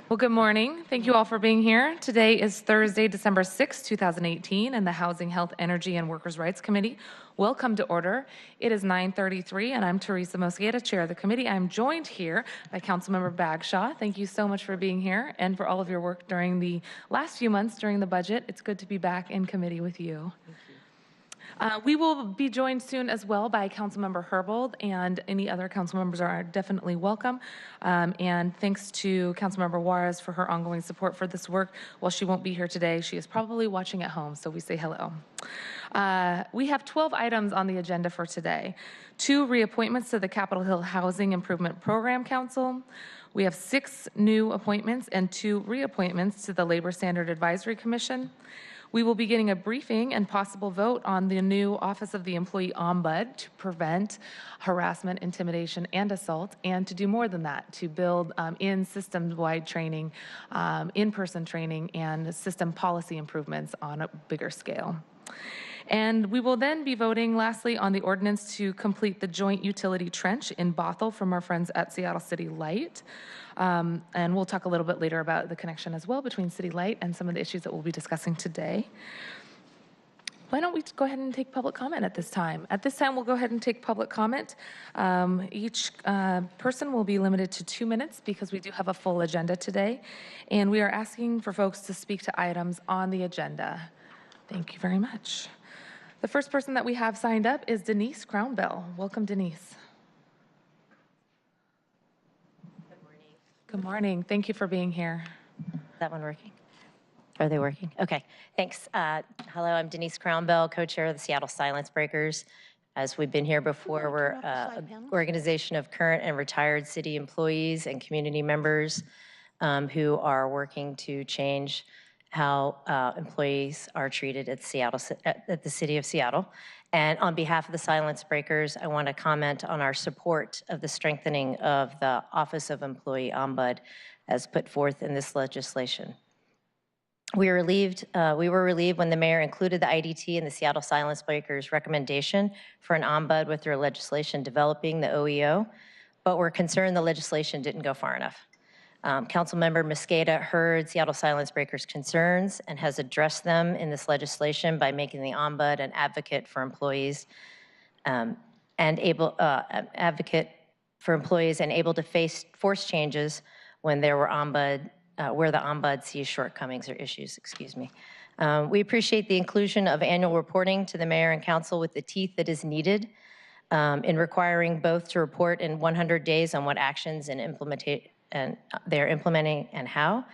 Well, good morning. Thank you all for being here. Today is Thursday, December 6, 2018, and the Housing, Health, Energy, and Workers' Rights Committee will come to order. It is 9:33, and I'm Teresa Mosqueda, Chair of the committee. I'm joined here by Councilmember Bagshaw. Thank you so much for being here and for all of your work during the last few months during the budget. It's good to be back in committee with you. We will be joined soon as well by Councilmember Herbold, and any other council members are definitely welcome. And thanks to Councilmember Juarez for her ongoing support for this work. While she won't be here today, she is probably watching at home, so we say hello. We have 12 items on the agenda for today. 2 reappointments to the Capitol Hill Housing Improvement Program Council. We have 6 new appointments and 2 reappointments to the Labor Standard Advisory Commission. We will be getting a briefing and possible vote on the new Office of the Employee Ombud to prevent harassment, intimidation, and assault, and to do more than that, to build in system-wide training, in-person training, and system policy improvements on a bigger scale. And we will then be voting, lastly, on the ordinance to complete the joint utility trench in Bothell from our friends at Seattle City Light. And we'll talk a little bit later about the connection as well between City Light and some of the issues that we'll be discussing today. Why don't we go ahead and take public comment at this time? At this time, we'll go ahead and take public comment. Each person will be limited to 2 minutes because we do have a full agenda today. And we are asking for folks to speak to items on the agenda. Thank you very much. The first person that we have signed up is Denise Crownbell. Welcome, Denise. Good morning. Good morning. Thank you for being here. Is that one working? Are they working? Okay, thanks. Hello, I'm Denise Crownbell, co-chair of the Seattle Silence Breakers. As we've been here before, we're an organization of current and retired city employees and community members who are working to change how employees are treated at the City of Seattle. And on behalf of the Silence Breakers, I want to comment on our support of the strengthening of the Office of Employee Ombud as put forth in this legislation. We were relieved when the mayor included the IDT in the Seattle Silence Breakers recommendation for an ombud with their legislation developing the OEO, but we're concerned the legislation didn't go far enough. Councilmember Mosqueda heard Seattle Silence Breakers' concerns and has addressed them in this legislation by making the ombud an advocate for employees and able to force changes when there were where the ombud sees shortcomings or issues. Excuse me. We appreciate the inclusion of annual reporting to the mayor and council with the teeth that is needed in requiring both to report in 100 days on what actions and they're implementing and how,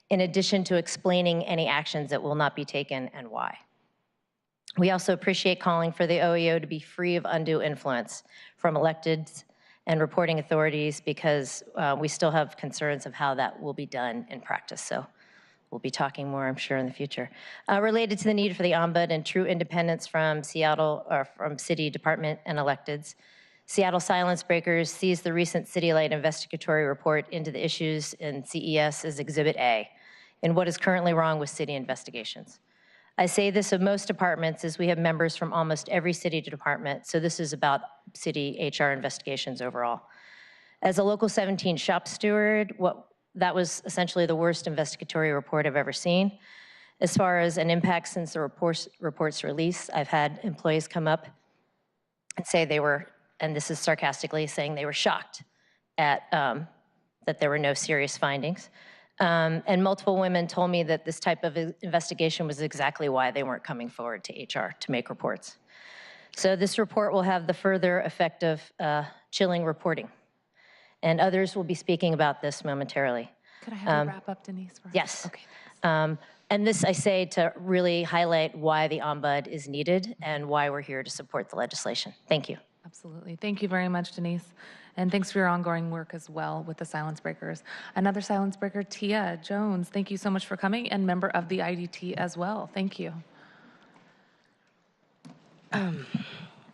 in addition to explaining any actions that will not be taken and why. We also appreciate calling for the OEO to be free of undue influence from elected and reporting authorities because we still have concerns of how that will be done in practice. So we'll be talking more, I'm sure, in the future. Related to the need for the ombud and true independence from Seattle or from city department and electeds, Seattle Silence Breakers sees the recent City Light investigatory report into the issues in CES as Exhibit A in what is currently wrong with city investigations. I say this of most departments as we have members from almost every city department, so this is about city HR investigations overall. As a Local 17 shop steward, that was essentially the worst investigatory report I've ever seen. As far as an impact since the report's release, I've had employees come up and say they were, and this is sarcastically saying they were shocked at that there were no serious findings. And multiple women told me that this type of investigation was exactly why they weren't coming forward to HR to make reports. So this report will have the further effect of chilling reporting. And others will be speaking about this momentarily. Could I have you wrap up, Denise? Yes. Okay. And this I say to really highlight why the ombud is needed and why we're here to support the legislation. Thank you. Absolutely. Thank you very much, Denise. And thanks for your ongoing work as well with the Silence Breakers. Another Silence Breaker, Tia Jones, thank you so much for coming, and member of the IDT as well. Thank you.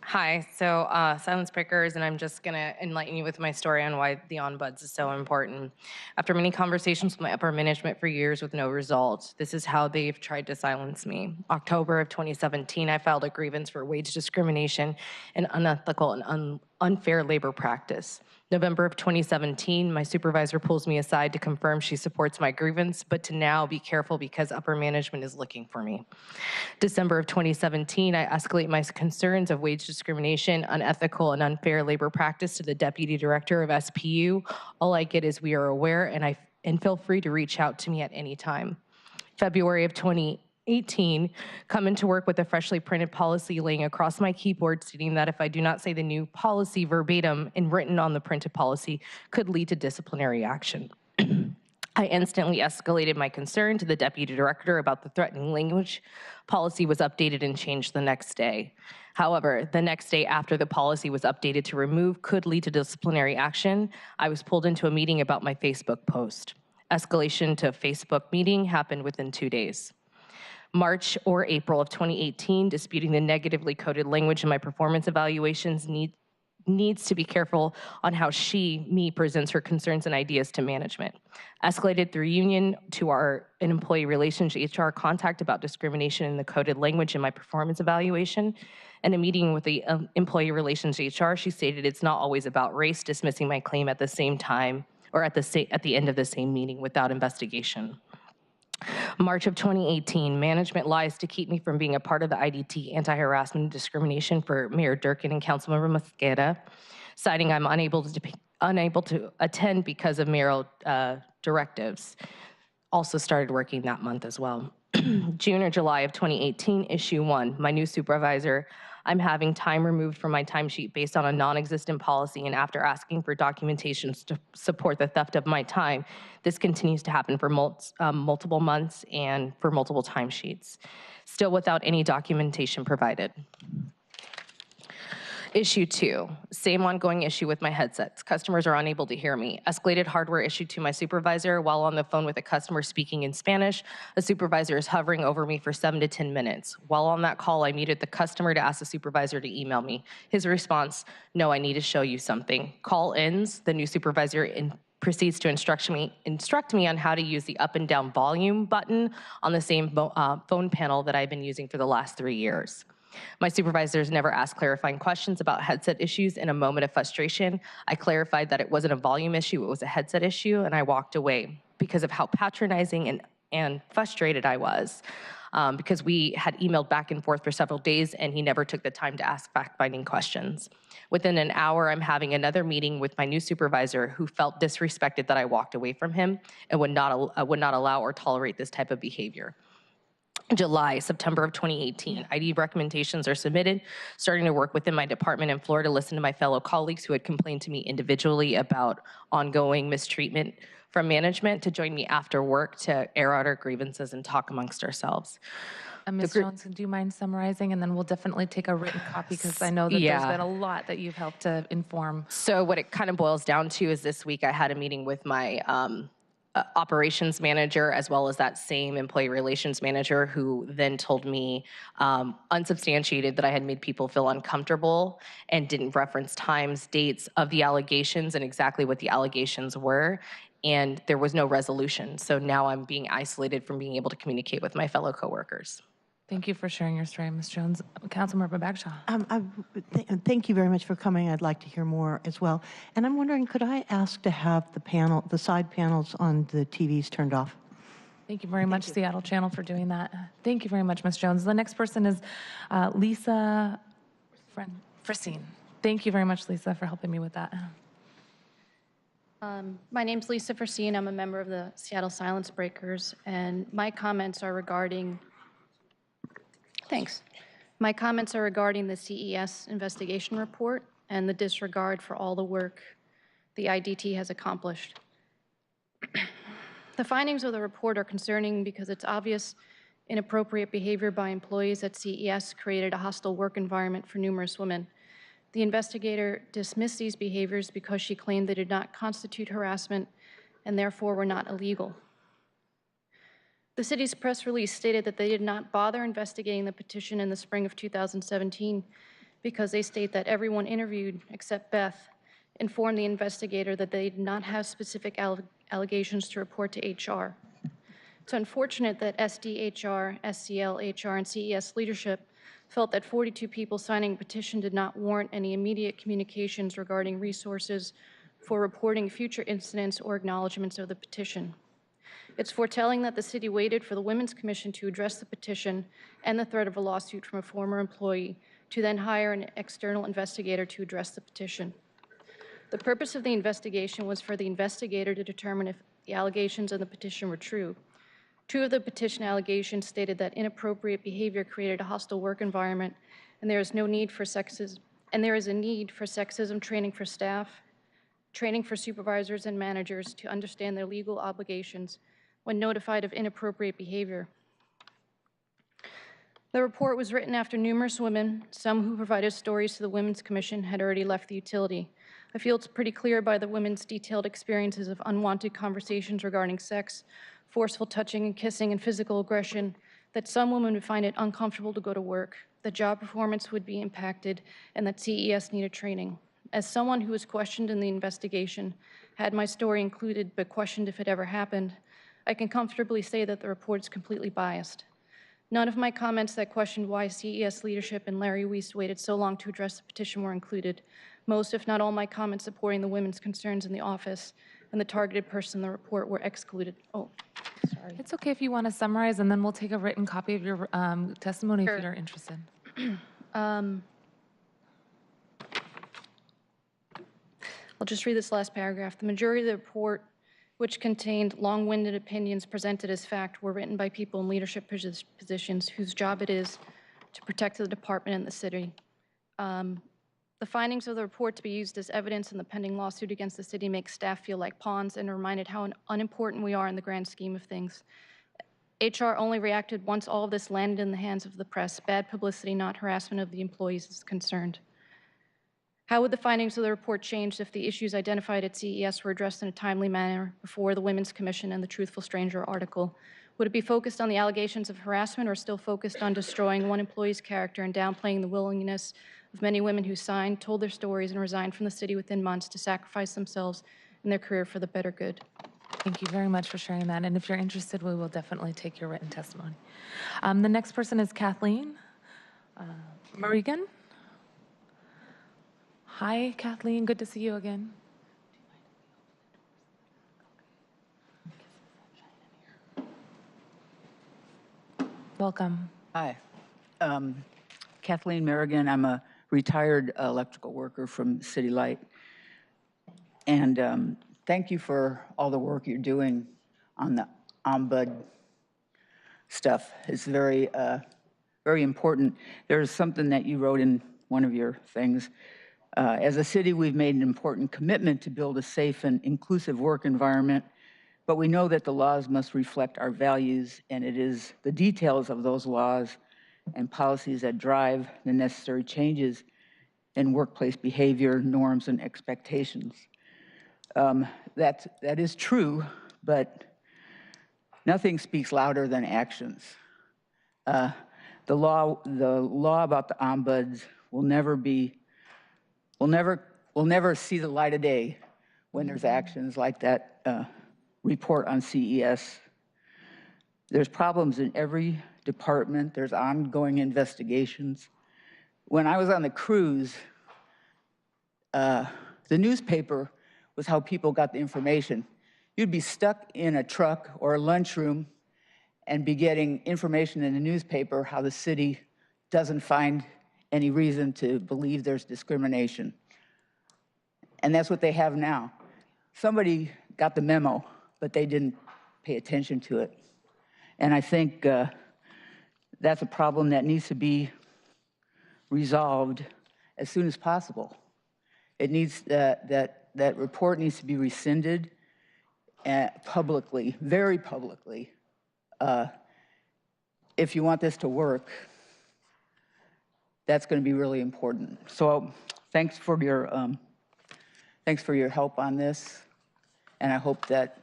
Hi, so Silence Breakers, and I'm just gonna enlighten you with my story on why the ombuds is so important. After many conversations with my upper management for years with no result, this is how they've tried to silence me. October of 2017, I filed a grievance for wage discrimination and unethical and unfair labor practice. November of 2017, my supervisor pulls me aside to confirm she supports my grievance, but to now be careful because upper management is looking for me. December of 2017, I escalate my concerns of wage discrimination, unethical and unfair labor practice to the deputy director of SPU. All I get is, "We are aware, and feel free to reach out to me at any time." February of 2018, come into work with a freshly printed policy laying across my keyboard stating that if I do not say the new policy verbatim and written on the printed policy could lead to disciplinary action. I instantly escalated my concern to the deputy director about the threatening language. Policy was updated and changed the next day. However, the next day after the policy was updated to remove could lead to disciplinary action, I was pulled into a meeting about my Facebook post. Escalation to Facebook meeting happened within 2 days. March or April of 2018, disputing the negatively coded language in my performance evaluations needs to be careful on how me presents her concerns and ideas to management. Escalated through union to an employee relations HR contact about discrimination in the coded language in my performance evaluation. In a meeting with the employee relations HR, she stated it's not always about race, dismissing my claim at the same time or at the end of the same meeting without investigation. March of 2018, management lies to keep me from being a part of the IDT anti-harassment and discrimination for Mayor Durkin and Councilmember Mosqueda, citing I'm unable to attend because of mayoral directives. Also started working that month as well. June or July of 2018, issue 1, my new supervisor, I'm having time removed from my timesheet based on a non-existent policy, and after asking for documentations to support the theft of my time, this continues to happen for multiple months and for multiple timesheets, still without any documentation provided. Issue 2, same ongoing issue with my headsets. Customers are unable to hear me. Escalated hardware issue to my supervisor. While on the phone with a customer speaking in Spanish, a supervisor is hovering over me for 7 to 10 minutes. While on that call, I muted the customer to ask the supervisor to email me. His response, "No, I need to show you something." Call ends, the new supervisor proceeds to instruct me on how to use the up and down volume button on the same phone panel that I've been using for the last 3 years. My supervisors never asked clarifying questions about headset issues. In a moment of frustration, I clarified that it wasn't a volume issue, it was a headset issue, and I walked away because of how patronizing and frustrated I was. Because we had emailed back and forth for several days and he never took the time to ask fact-finding questions. Within an hour, I'm having another meeting with my new supervisor who felt disrespected that I walked away from him and would not allow or tolerate this type of behavior. September of 2018, ID recommendations are submitted, starting to work within my department in Florida to listen to my fellow colleagues who had complained to me individually about ongoing mistreatment from management to join me after work to air out our grievances and talk amongst ourselves. Ms. Jones, do you mind summarizing? And then we'll definitely take a written copy because I know that there's been a lot that you've helped to inform. So what it kind of boils down to is this week I had a meeting with my operations manager as well as that same employee relations manager who then told me unsubstantiated that I had made people feel uncomfortable and didn't reference times, dates of the allegations and exactly what the allegations were. And there was no resolution. So now I'm being isolated from being able to communicate with my fellow coworkers. Thank you for sharing your story, Ms. Jones. Councilmember Bagshaw. Thank you very much for coming. I'd like to hear more as well. And I'm wondering, could I ask to have the side panels on the TVs turned off? Thank you very much, Seattle Channel, for doing that. Thank you very much, Ms. Jones. The next person is Lisa Frissine. Thank you very much, Lisa, for helping me with that. My name's Lisa Frissine. I'm a member of the Seattle Silence Breakers, and my comments are regarding My comments are regarding the CES investigation report and the disregard for all the work the IDT has accomplished. The findings of the report are concerning because it's obvious inappropriate behavior by employees at CES created a hostile work environment for numerous women. The investigator dismissed these behaviors because she claimed they did not constitute harassment and therefore were not illegal. The city's press release stated that they did not bother investigating the petition in the spring of 2017 because they state that everyone interviewed, except Beth, informed the investigator that they did not have specific allegations to report to HR. It's unfortunate that SDHR, SCL, HR, and CES leadership felt that 42 people signing a petition did not warrant any immediate communications regarding resources for reporting future incidents or acknowledgments of the petition. It's foretelling that the city waited for the Women's Commission to address the petition and the threat of a lawsuit from a former employee to then hire an external investigator to address the petition. The purpose of the investigation was for the investigator to determine if the allegations in the petition were true. Two of the petition allegations stated that inappropriate behavior created a hostile work environment, and there is a need for sexism training for staff, training for supervisors and managers to understand their legal obligations when notified of inappropriate behavior. The report was written after numerous women, some who provided stories to the Women's Commission, had already left the utility. I feel it's pretty clear by the women's detailed experiences of unwanted conversations regarding sex, forceful touching and kissing, and physical aggression that some women would find it uncomfortable to go to work, that job performance would be impacted, and that CES needed training. As someone who was questioned in the investigation, had my story included but questioned if it ever happened, I can comfortably say that the report is completely biased. None of my comments that questioned why CES leadership and Larry Weiss waited so long to address the petition were included. Most, if not all, my comments supporting the women's concerns in the office and the targeted person in the report were excluded. Oh, sorry. It's okay if you want to summarize, and then we'll take a written copy of your testimony Sure. if you're interested. I'll just read this last paragraph. The majority of the report, which contained long-winded opinions presented as fact, were written by people in leadership positions whose job it is to protect the department and the city. The findings of the report to be used as evidence in the pending lawsuit against the city make staff feel like pawns and are reminded how unimportant we are in the grand scheme of things. HR only reacted once all of this landed in the hands of the press. Bad publicity, not harassment of the employees, is concerned. How would the findings of the report change if the issues identified at CES were addressed in a timely manner before the Women's Commission and the Truthful Stranger article? Would it be focused on the allegations of harassment or still focused on destroying one employee's character and downplaying the willingness of many women who signed, told their stories, and resigned from the city within months to sacrifice themselves and their career for the better good? Thank you very much for sharing that. And if you're interested, we will definitely take your written testimony. The next person is Kathleen Marigan. Hi, Kathleen. Good to see you again. Welcome. Hi. Kathleen Merrigan. I'm a retired electrical worker from City Light. And thank you for all the work you're doing on the Ombud stuff. It's very, very important. There's something that you wrote in one of your things. As a city, we've made an important commitment to build a safe and inclusive work environment, but we know that the laws must reflect our values, and it is the details of those laws and policies that drive the necessary changes in workplace behavior, norms, and expectations. That is true, but nothing speaks louder than actions. The law about the ombuds will never see the light of day when there's actions like that report on CES. There's problems in every department. There's ongoing investigations. When I was on the cruise, the newspaper was how people got the information. You'd be stuck in a truck or a lunchroom and be getting information in the newspaper how the city doesn't find any reason to believe there's discrimination. And that's what they have now. Somebody got the memo, but they didn't pay attention to it. And I think that's a problem that needs to be resolved as soon as possible. It needs that report needs to be rescinded publicly, very publicly, if you want this to work. That's going to be really important. So thanks for your help on this, and I hope that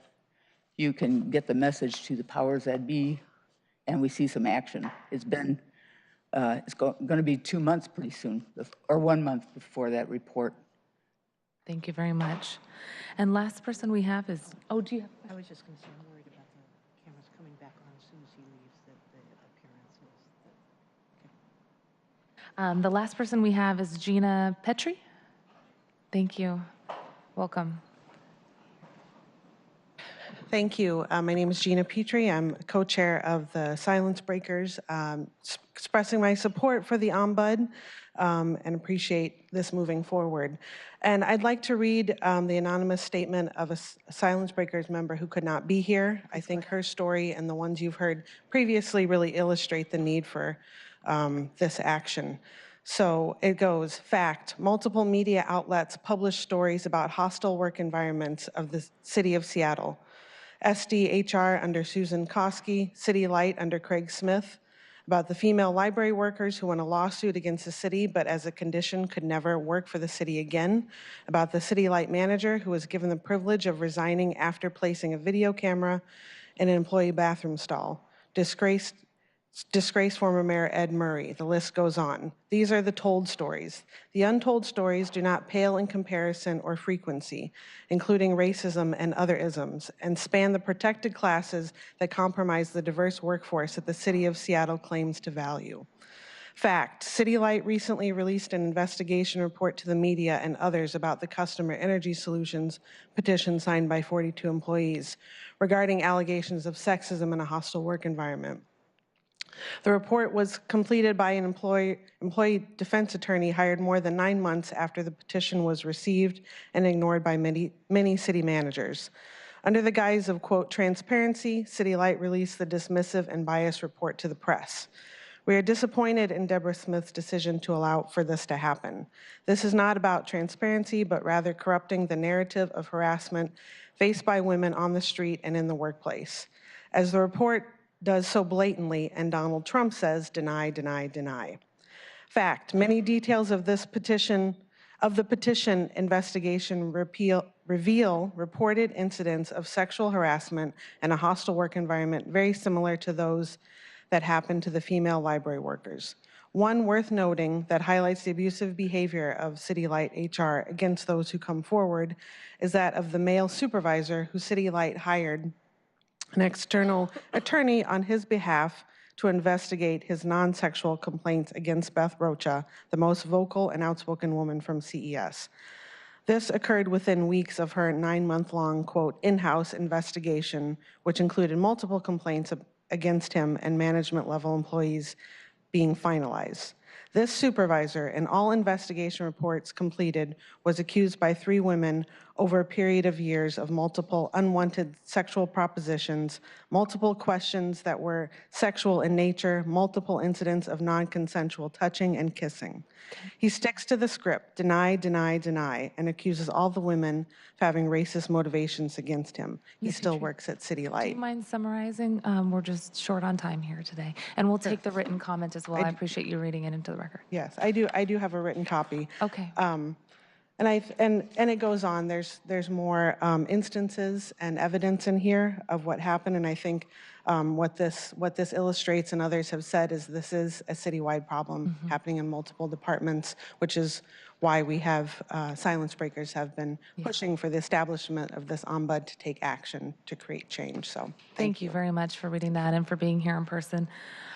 you can get the message to the powers that be, and we see some action. It's been it's going to be 2 months pretty soon, or 1 month before that report. Thank you very much. And last person we have is, oh, do you have? I was just concerned, worried about the cameras coming back on as soon as he leaves, that the appearance was, The last person we have is Gina Petrie. Thank you. Welcome. Thank you. My name is Gina Petrie. I'm co-chair of the Silence Breakers, expressing my support for the Ombud and appreciate this moving forward. And I'd like to read the anonymous statement of a Silence Breakers member who could not be here. I think her story and the ones you've heard previously really illustrate the need for this action. So it goes, fact, multiple media outlets publish stories about hostile work environments of the city of Seattle. SDHR under Susan Koski, City Light under Craig Smith, about the female library workers who won a lawsuit against the city, but as a condition could never work for the city again, about the City Light manager who was given the privilege of resigning after placing a video camera in an employee bathroom stall, disgraced former Mayor Ed Murray. The list goes on. These are the told stories. The untold stories do not pale in comparison or frequency, including racism and other isms, and span the protected classes that compromise the diverse workforce that the city of Seattle claims to value. Fact, City Light recently released an investigation report to the media and others about the Customer Energy Solutions petition signed by 42 employees regarding allegations of sexism in a hostile work environment. The report was completed by an employee defense attorney hired more than 9 months after the petition was received and ignored by many city managers. Under the guise of, quote, transparency, City Light released the dismissive and biased report to the press. We are disappointed in Deborah Smith's decision to allow for this to happen. This is not about transparency, but rather corrupting the narrative of harassment faced by women on the street and in the workplace. As the report does so blatantly, and Donald Trump says, deny, deny, deny. Fact, many details of the petition investigation reveal reported incidents of sexual harassment and a hostile work environment very similar to those that happened to the female library workers. One worth noting that highlights the abusive behavior of City Light HR against those who come forward is that of the male supervisor who City Light hired an external attorney on his behalf to investigate his non-sexual complaints against Beth Rocha, the most vocal and outspoken woman from CES. This occurred within weeks of her 9-month-long, quote, in-house investigation, which included multiple complaints against him and management-level employees being finalized. This supervisor, in all investigation reports completed, was accused by 3 women over a period of years of multiple unwanted sexual propositions, multiple questions that were sexual in nature, multiple incidents of non-consensual touching and kissing. He sticks to the script, deny, deny, deny, and accuses all the women of having racist motivations against him. He still works at City Do you Light. mind summarizing? We're just short on time here today. And we'll take the written comment as well. I appreciate you reading it into the record. Yes, I do have a written copy. Okay. And it goes on. There's more instances and evidence in here of what happened, and I think what this illustrates, and others have said, is this is a citywide problem happening in multiple departments, which is why we have Silence Breakers have been pushing for the establishment of this ombud to take action to create change. So Thank you very much for reading that and for being here in person.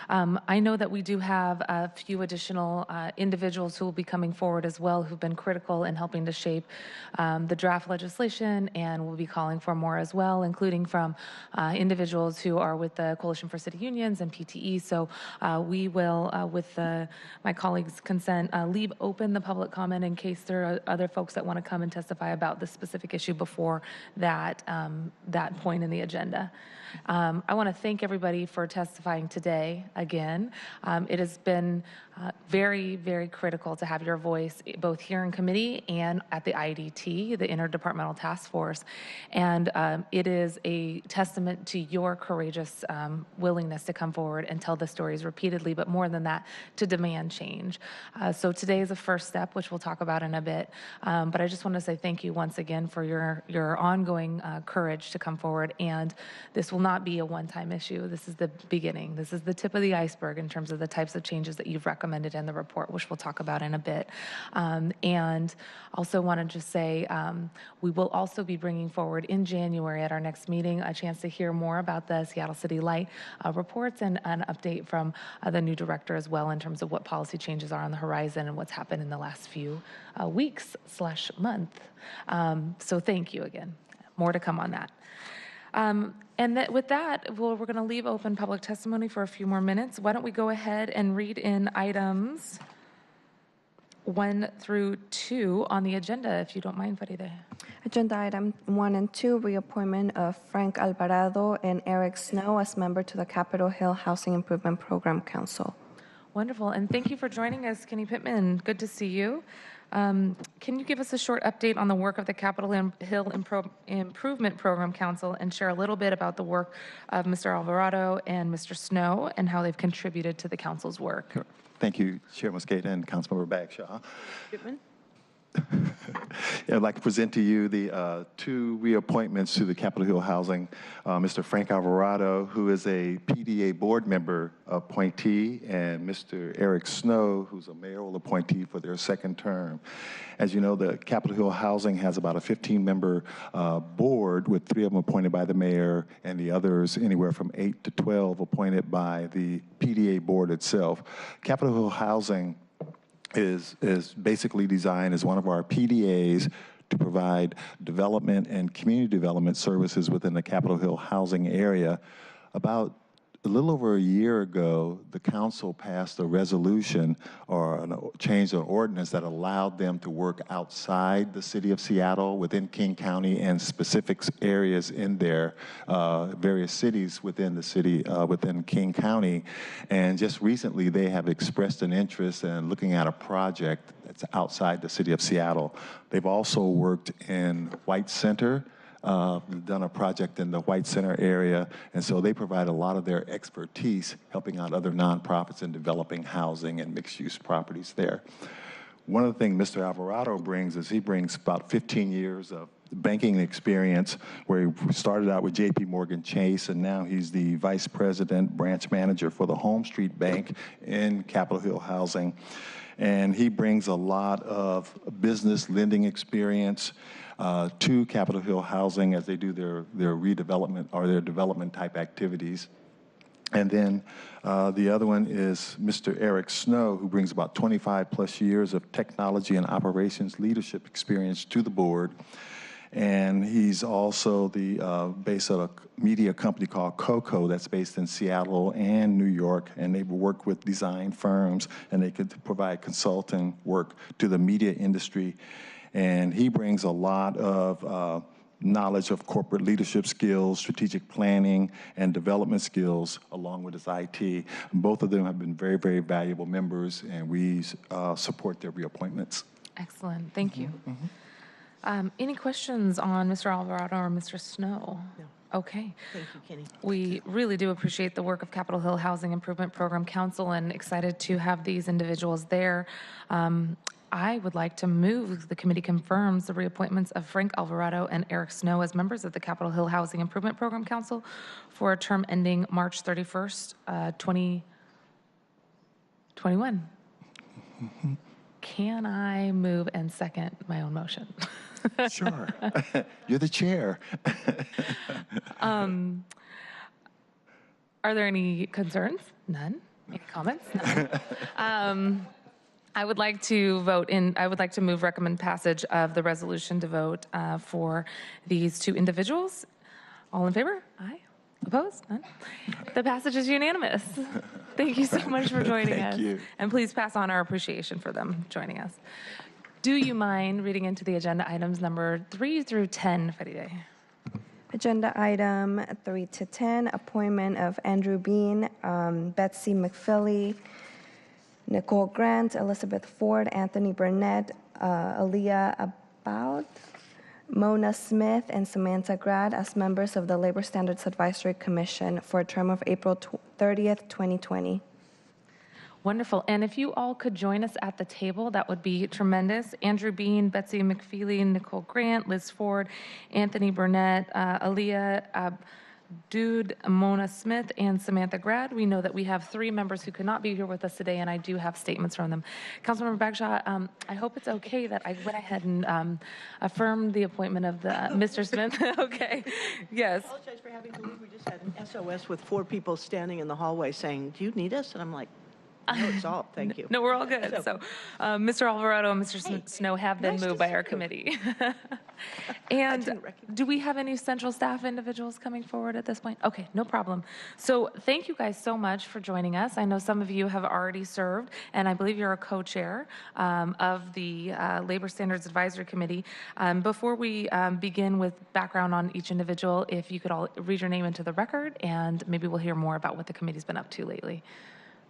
I know that we do have a few additional individuals who will be coming forward as well who've been critical in helping to shape the draft legislation, and we'll be calling for more as well, including from individuals who are with the Coalition for City Unions and PTE. So we will, with my colleagues' consent, leave open the public comment in case there are other folks that want to come and testify about this specific issue before that, that point in the agenda. I want to thank everybody for testifying today again. It has been very, very critical to have your voice both here in committee and at the IDT, the Interdepartmental Task Force. And it is a testament to your courageous willingness to come forward and tell the stories repeatedly, but more than that, to demand change. So today is a first step, which we'll talk about in a bit. But I just want to say thank you once again for your ongoing courage to come forward. And this will not be a one-time issue. This is the beginning. This is the tip of the iceberg in terms of the types of changes that you've recommended recommended in the report, which we'll talk about in a bit. And also want to just say we will also be bringing forward in January at our next meeting a chance to hear more about the Seattle City Light reports and an update from the new director as well in terms of what policy changes are on the horizon and what's happened in the last few weeks/month. So thank you again. More to come on that. With that, we're going to leave open public testimony for a few more minutes. Why don't we go ahead and read in items 1 through 2 on the agenda, if you don't mind, Faride. Agenda item 1 and 2, reappointment of Frank Alvarado and Eric Snow as member to the Capitol Hill Housing Improvement Program Council. Wonderful, and thank you for joining us, Kenny Pittman. Good to see you. Can you give us a short update on the work of the Capitol Hill Improvement Program Council and share a little bit about the work of Mr. Alvarado and Mr. Snow and how they've contributed to the council's work? Sure. Thank you, Chair Mosqueda and Councilmember Bagshaw. Pittman? Yeah, I'd like to present to you the 2 reappointments to the Capitol Hill Housing. Mr. Frank Alvarado, who is a PDA board member appointee, and Mr. Eric Snow, who's a mayoral appointee for their 2nd term. As you know, the Capitol Hill Housing has about a 15-member board, with 3 of them appointed by the mayor and the others anywhere from 8 to 12 appointed by the PDA board itself. Capitol Hill Housing is basically designed as one of our PDAs to provide development and community development services within the Capitol Hill housing area. About a little over a year ago, the council passed a resolution or changed an ordinance that allowed them to work outside the city of Seattle, within King County, and specific areas in there, various cities within the city, within King County. And just recently, they have expressed an interest in looking at a project that's outside the city of Seattle. They've also worked in White Center, done a project in the White Center area, and so they provide a lot of their expertise helping out other nonprofits in developing housing and mixed-use properties there. One of the things Mr. Alvarado brings is he brings about 15 years of banking experience, where he started out with J.P. Morgan Chase, and now he's the vice president, branch manager for the Home Street Bank in Capitol Hill Housing. And he brings a lot of business lending experience to Capitol Hill Housing as they do their redevelopment or their development type activities. And then the other one is Mr. Eric Snow, who brings about 25 plus years of technology and operations leadership experience to the board. And he's also the base of a media company called Coco that's based in Seattle and New York, and they work with design firms, and they could provide consulting work to the media industry. And he brings a lot of knowledge of corporate leadership skills, strategic planning, and development skills, along with his IT. Both of them have been very, very valuable members, and we support their reappointments. Excellent, thank you. Any questions on Mr. Alvarado or Mr. Snow? No. Okay. Thank you, Kenny. We really do appreciate the work of Capitol Hill Housing Improvement Program Council and excited to have these individuals there. I would like to move the committee confirms the reappointments of Frank Alvarado and Eric Snow as members of the Capitol Hill Housing Improvement Program Council for a term ending March 31st, 2021. Can I move and second my own motion? Sure. You're the chair. Are there any concerns? None. Any comments? None. I would like to move recommend passage of the resolution to vote for these 2 individuals. All in favor? Aye. Opposed? None. The passage is unanimous. Thank you so much for joining us. Thank you. And please pass on our appreciation for them joining us. Do you mind reading into the agenda items number 3 through 10, Faride? Agenda item 3 to 10, appointment of Andrew Bean, Betsy McPhilly, Nicole Grant, Elizabeth Ford, Anthony Burnett, Aaliyah About, Mona Smith, and Samantha Grad as members of the Labor Standards Advisory Commission for a term of April 30th, 2020. Wonderful. And if you all could join us at the table, that would be tremendous. Andrew Bean, Betsy McPhilly, Nicole Grant, Liz Ford, Anthony Burnett, Aaliyah Dude, Mona Smith, and Samantha Grad. We know that we have 3 members who could not be here with us today, and I do have statements from them. Councilmember Bagshaw, I hope it's okay that I went ahead and affirmed the appointment of the Mr. Smith. Okay, yes. I apologize for having to leave. We just had an SOS with 4 people standing in the hallway saying, "Do you need us?" And I'm like, "No, it's all. Thank you." No, we're all good. So, Mr. Alvarado and Mr. Snow have been moved by our committee. And do we have any central staff individuals coming forward at this point? Okay, no problem. So thank you guys so much for joining us. I know some of you have already served, and I believe you're a co-chair of the Labor Standards Advisory Committee. Before we begin with background on each individual, if you could all read your name into the record, and maybe we'll hear more about what the committee's been up to lately.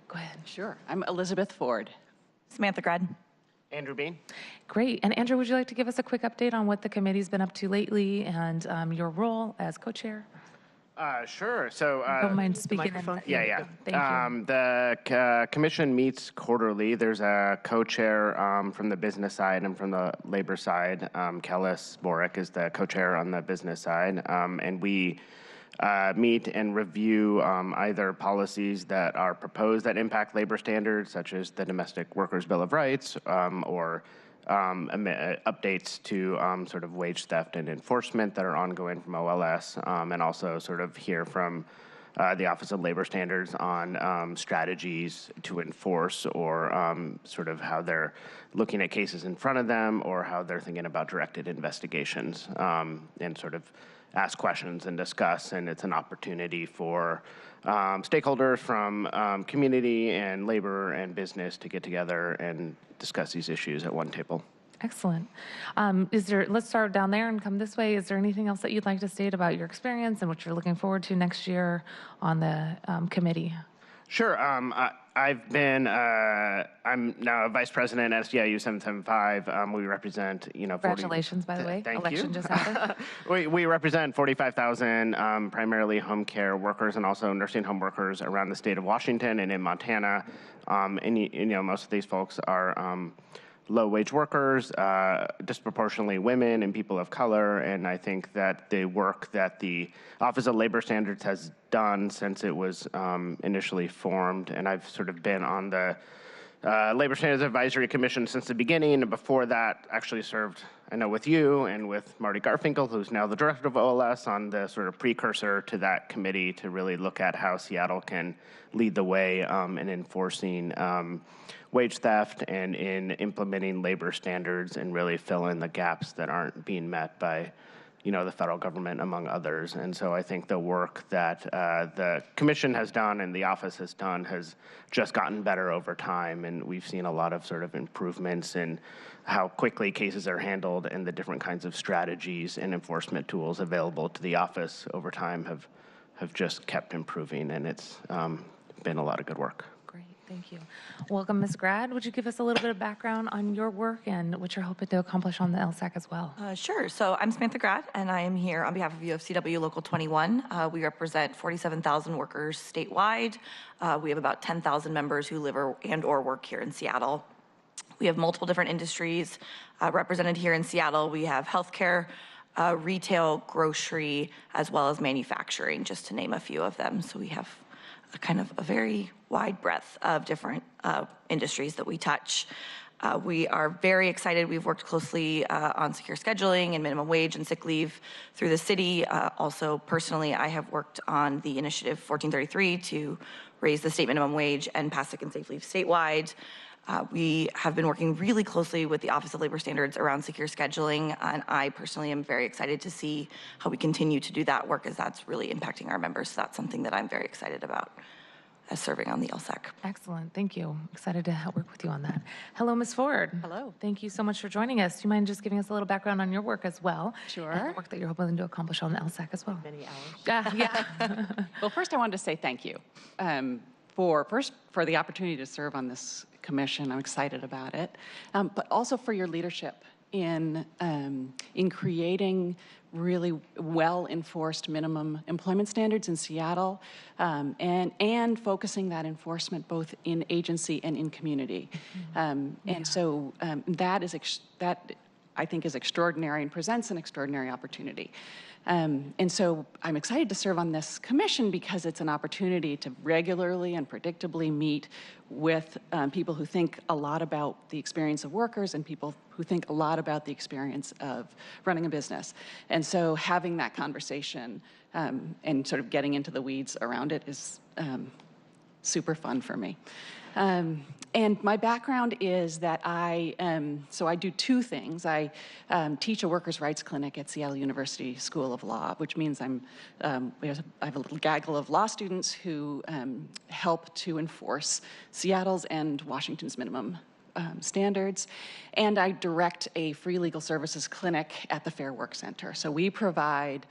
Go ahead. Sure. I'm Elizabeth Ford. Samantha Grad. Andrew Bean. Great. And Andrew, would you like to give us a quick update on what the committee's been up to lately and your role as co-chair? Sure. So, Don't mind speaking. yeah. Thank you. The commission meets quarterly. There's a co-chair from the business side and from the labor side. Kellis Borick is the co-chair on the business side. And we meet and review either policies that are proposed that impact labor standards, such as the Domestic Workers Bill of Rights, or updates to sort of wage theft and enforcement that are ongoing from OLS, and also sort of hear from the Office of Labor Standards on strategies to enforce, or sort of how they're looking at cases in front of them, or how they're thinking about directed investigations, and sort of ask questions and discuss. And it's an opportunity for stakeholders from community and labor and business to get together and discuss these issues at one table. Excellent. Let's start down there and come this way. Is there anything else that you'd like to state about your experience and what you're looking forward to next year on the committee? Sure. I've been, I'm now a vice president at SDIU 775. We represent, Congratulations, by the way. Thank Election you. just happened. we represent 45,000 primarily home care workers and also nursing home workers around the state of Washington and in Montana. And most of these folks are low-wage workers, disproportionately women and people of color, and I think that the work that the Office of Labor Standards has done since it was initially formed, and I've sort of been on the Labor Standards Advisory Commission since the beginning, and before that actually served, I know, with you and with Marty Garfinkel, who's now the director of OLS, on the sort of precursor to that committee to really look at how Seattle can lead the way in enforcing wage theft and in implementing labor standards and really fill in the gaps that aren't being met by, the federal government, among others. And so I think the work that the commission has done and the office has done has just gotten better over time. And we've seen a lot of sort of improvements in how quickly cases are handled, and the different kinds of strategies and enforcement tools available to the office over time have just kept improving. And it's been a lot of good work. Thank you. Welcome, Ms. Grad. Would you give us a little bit of background on your work and what you're hoping to accomplish on the LSAC as well? Sure. So I'm Samantha Grad, and I am here on behalf of UFCW Local 21. We represent 47,000 workers statewide. We have about 10,000 members who live and/or work here in Seattle. We have multiple different industries represented here in Seattle. We have healthcare, retail, grocery, as well as manufacturing, just to name a few of them. So we have a very wide breadth of different industries that we touch. We are very excited. We've worked closely on secure scheduling and minimum wage and sick leave through the city. Also, personally, I have worked on the initiative 1433 to raise the state minimum wage and pass sick and safe leave statewide. We have been working really closely with the Office of Labor Standards around secure scheduling, and I personally am very excited to see how we continue to do that work, as that's really impacting our members. So that's something that I'm very excited about as serving on the LSAC. Excellent. Thank you. Excited to work with you on that. Hello, Ms. Ford. Hello. Thank you so much for joining us. Do you mind just giving us a little background on your work as well? Sure. And the work that you're hoping to accomplish on the LSAC as well. Many hours. Yeah. Well, first I wanted to say thank you for the opportunity to serve on this commission. I'm excited about it, but also for your leadership in creating really well-enforced minimum employment standards in Seattle, and focusing that enforcement both in agency and in community. And so that I think is extraordinary and presents an extraordinary opportunity. And so I'm excited to serve on this commission because it's an opportunity to regularly and predictably meet with people who think a lot about the experience of workers and people who think a lot about the experience of running a business. And so having that conversation and sort of getting into the weeds around it is super fun for me. And my background is that I do two things. I teach a workers' rights clinic at Seattle University School of Law, which means I have a little gaggle of law students who help to enforce Seattle's and Washington's minimum standards. And I direct a free legal services clinic at the Fair Work Center. So we provide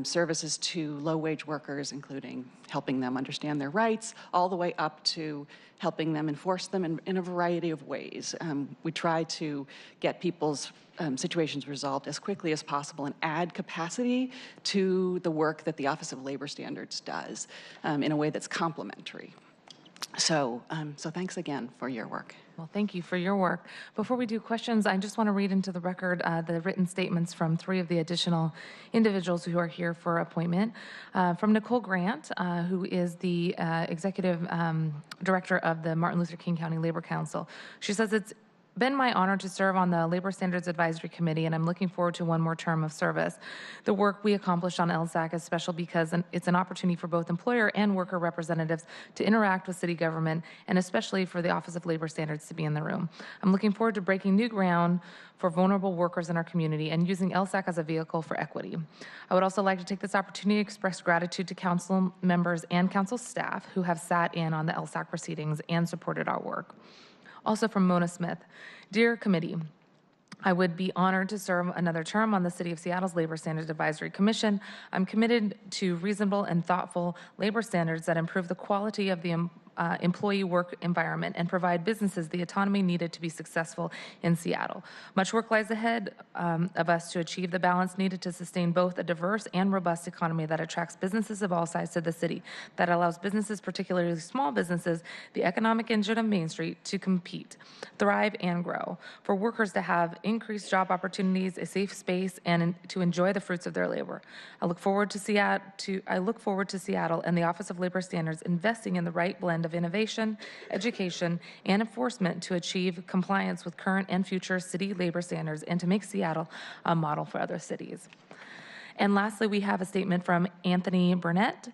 services to low-wage workers, including helping them understand their rights, all the way up to helping them enforce them in a variety of ways. We try to get people's situations resolved as quickly as possible and add capacity to the work that the Office of Labor Standards does in a way that's complementary. So thanks again for your work. Well, thank you for your work. Before we do questions, I just want to read into the record the written statements from 3 of the additional individuals who are here for appointment. From Nicole Grant, who is the Executive Director of the Martin Luther King County Labor Council. She says, "It's been my honor to serve on the Labor Standards Advisory Committee, and I'm looking forward to one more term of service. The work we accomplished on LSAC is special because it's an opportunity for both employer and worker representatives to interact with city government, and especially for the Office of Labor Standards to be in the room. I'm looking forward to breaking new ground for vulnerable workers in our community and using LSAC as a vehicle for equity. I would also like to take this opportunity to express gratitude to council members and council staff who have sat in on the LSAC proceedings and supported our work." Also from Mona Smith, "Dear Committee, I would be honored to serve another term on the City of Seattle's Labor Standards Advisory Commission. I'm committed to reasonable and thoughtful labor standards that improve the quality of the employee work environment and provide businesses the autonomy needed to be successful in Seattle. Much work lies ahead of us to achieve the balance needed to sustain both a diverse and robust economy that attracts businesses of all sizes to the city, that allows businesses, particularly small businesses, the economic engine of Main Street, to compete, thrive, and grow, for workers to have increased job opportunities, a safe space, and to enjoy the fruits of their labor. I look forward to Seattle and the Office of Labor Standards investing in the right blend of innovation, education, and enforcement to achieve compliance with current and future city labor standards and to make Seattle a model for other cities." And lastly, we have a statement from Anthony Burnett.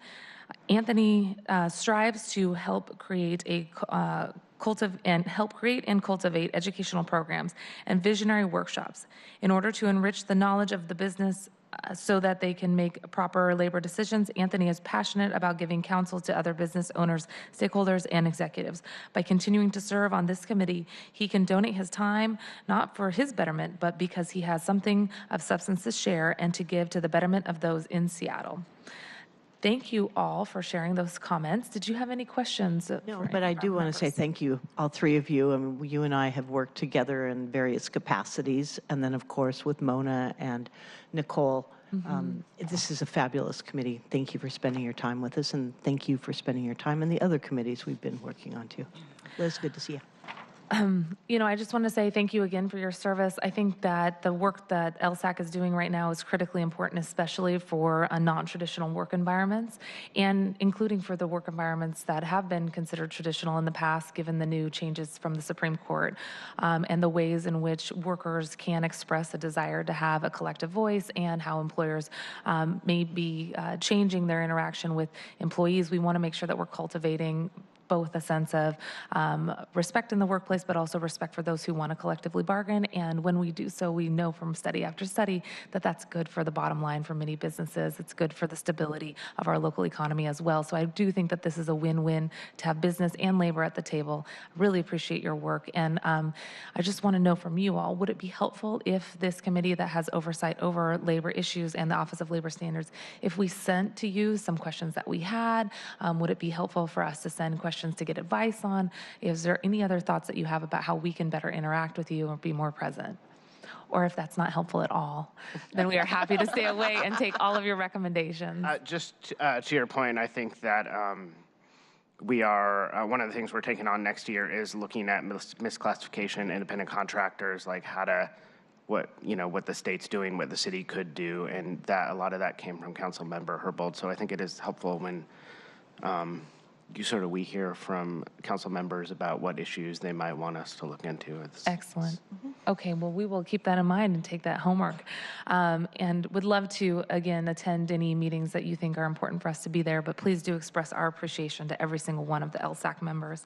Anthony strives to help create and cultivate educational programs and visionary workshops in order to enrich the knowledge of the business so that they can make proper labor decisions. Anthony is passionate about giving counsel to other business owners, stakeholders, and executives. By continuing to serve on this committee, he can donate his time, not for his betterment, but because he has something of substance to share and to give to the betterment of those in Seattle. Thank you all for sharing those comments. Did you have any questions? No, but I do want to say thank you, all 3 of you. I mean, you and I have worked together in various capacities, and then, of course, with Mona and Nicole. This is a fabulous committee. Thank you for spending your time with us, and thank you for spending your time in the other committees we've been working on, too. Liz, good to see you. I just want to say thank you again for your service. I think that the work that LSAC is doing right now is critically important, especially for non-traditional work environments, and including for the work environments that have been considered traditional in the past, given the new changes from the Supreme Court, and the ways in which workers can express a desire to have a collective voice, and how employers may be changing their interaction with employees. We want to make sure that we're cultivating both a sense of respect in the workplace, but also respect for those who want to collectively bargain. And when we do so, we know from study after study that that's good for the bottom line for many businesses. It's good for the stability of our local economy as well. So I do think that this is a win-win to have business and labor at the table. I really appreciate your work. And I just want to know from you all, would it be helpful if this committee that has oversight over labor issues and the Office of Labor Standards, if we sent to you some questions that we had, would it be helpful for us to send questions to get advice on? Is there any other thoughts that you have about how we can better interact with you or be more present? Or if that's not helpful at all, then we are happy to stay away and take all of your recommendations. Just to your point, I think that we are, one of the things we're taking on next year is looking at misclassification, independent contractors, like how to what the state's doing, what the city could do, and that a lot of that came from Council Member Herbold. So I think it is helpful when we hear from council members about what issues they might want us to look into. Excellent. Okay, well, we will keep that in mind and take that homework. And would love to, again, attend any meetings that you think are important for us to be there, but please do express our appreciation to every single one of the LSAC members.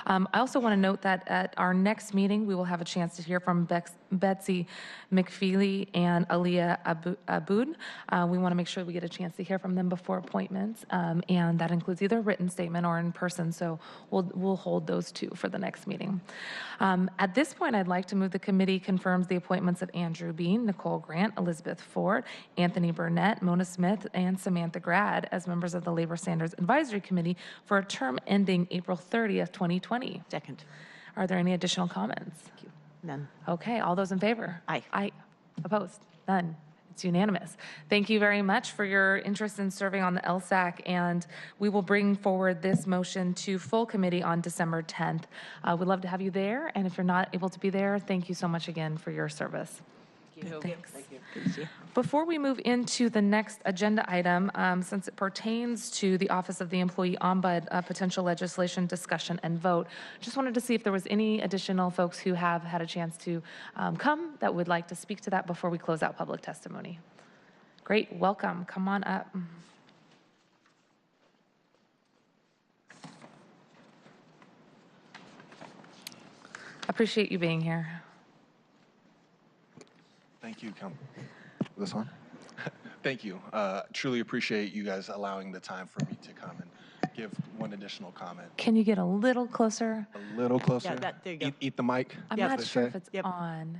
I also want to note that at our next meeting, we will have a chance to hear from Betsy McFeely and Aliyah Aboud. We want to make sure we get a chance to hear from them before appointments, and that includes either a written statement or in person, so we'll hold those two for the next meeting. At this point, I'd like to move the committee confirms the appointments of Andrew Bean, Nicole Grant, Elizabeth Ford, Anthony Burnett, Mona Smith, and Samantha Grad as members of the Labor Standards Advisory Committee for a term ending April 30th, 2020. Second. Are there any additional comments? Thank you. None. Okay, all those in favor? Aye. Aye. Opposed? None. It's unanimous. Thank you very much for your interest in serving on the LSAC, and we will bring forward this motion to full committee on December 10th. We'd love to have you there, and if you're not able to be there, thank you so much again for your service. Thanks. Thank you. Good to see you. Before we move into the next agenda item, since it pertains to the Office of the Employee Ombud potential legislation discussion and vote, just wanted to see if there was any additional folks who have had a chance to come that would like to speak to that before we close out public testimony. Great, welcome, come on up. Appreciate you being here. Thank you, this on? Thank you. Truly appreciate you guys allowing the time for me to come and give one additional comment. Can you get a little closer? A little closer? Yeah, there you go. Eat the mic? I'm not sure if it's on.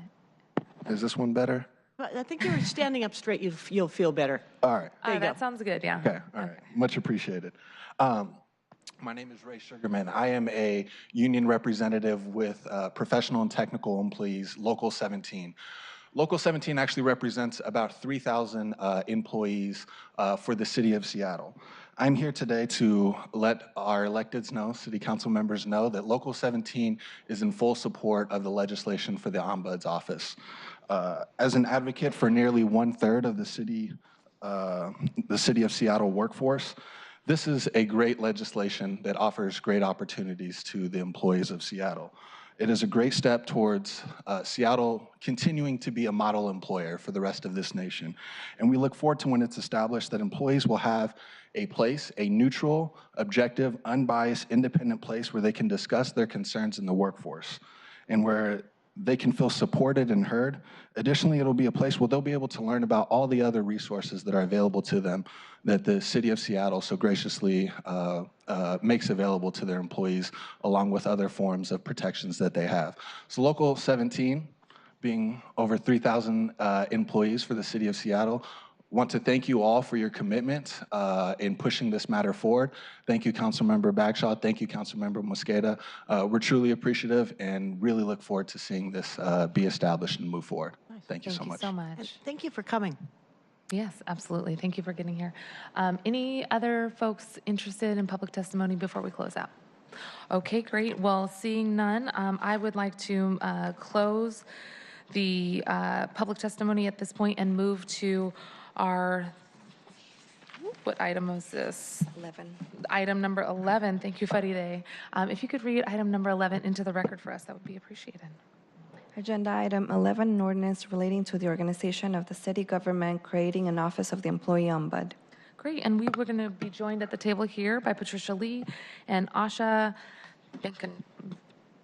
Is this one better? But I think you're standing up straight, you'll feel better. All right. There you That go. sounds good, yeah. Okay, all right. Much appreciated. My name is Ray Sugarman. I am a union representative with Professional and Technical Employees, Local 17. Local 17 actually represents about 3,000 employees for the city of Seattle. I'm here today to let our electeds know, city council members know, that Local 17 is in full support of the legislation for the Ombuds office. As an advocate for nearly 1/3 of the city of Seattle workforce, this is a great legislation that offers great opportunities to the employees of Seattle. It is a great step towards Seattle continuing to be a model employer for the rest of this nation. And we look forward to when it's established that employees will have a place, a neutral, objective, unbiased, independent place where they can discuss their concerns in the workforce and where they can feel supported and heard. Additionally, it'll be a place where they'll be able to learn about all the other resources that are available to them that the city of Seattle so graciously makes available to their employees, along with other forms of protections that they have. So Local 17, being over 3,000 employees for the city of Seattle, want to thank you all for your commitment in pushing this matter forward. Thank you, Councilmember Bagshaw. Thank you, Councilmember Mosqueda. We're truly appreciative and really look forward to seeing this be established and move forward. Nice. Thank you so much. Thank you so much. And thank you for coming. Yes, absolutely. Thank you for getting here. Any other folks interested in public testimony before we close out? Okay, great. Well, seeing none, I would like to close the public testimony at this point and move to our, what item was this? 11. Item number 11. Thank you, Faride. If you could read item number 11 into the record for us, that would be appreciated. Agenda item 11, an ordinance relating to the organization of the city government creating an office of the Employee Ombud. Great, and we were going to be joined at the table here by Patricia Lee and Asha.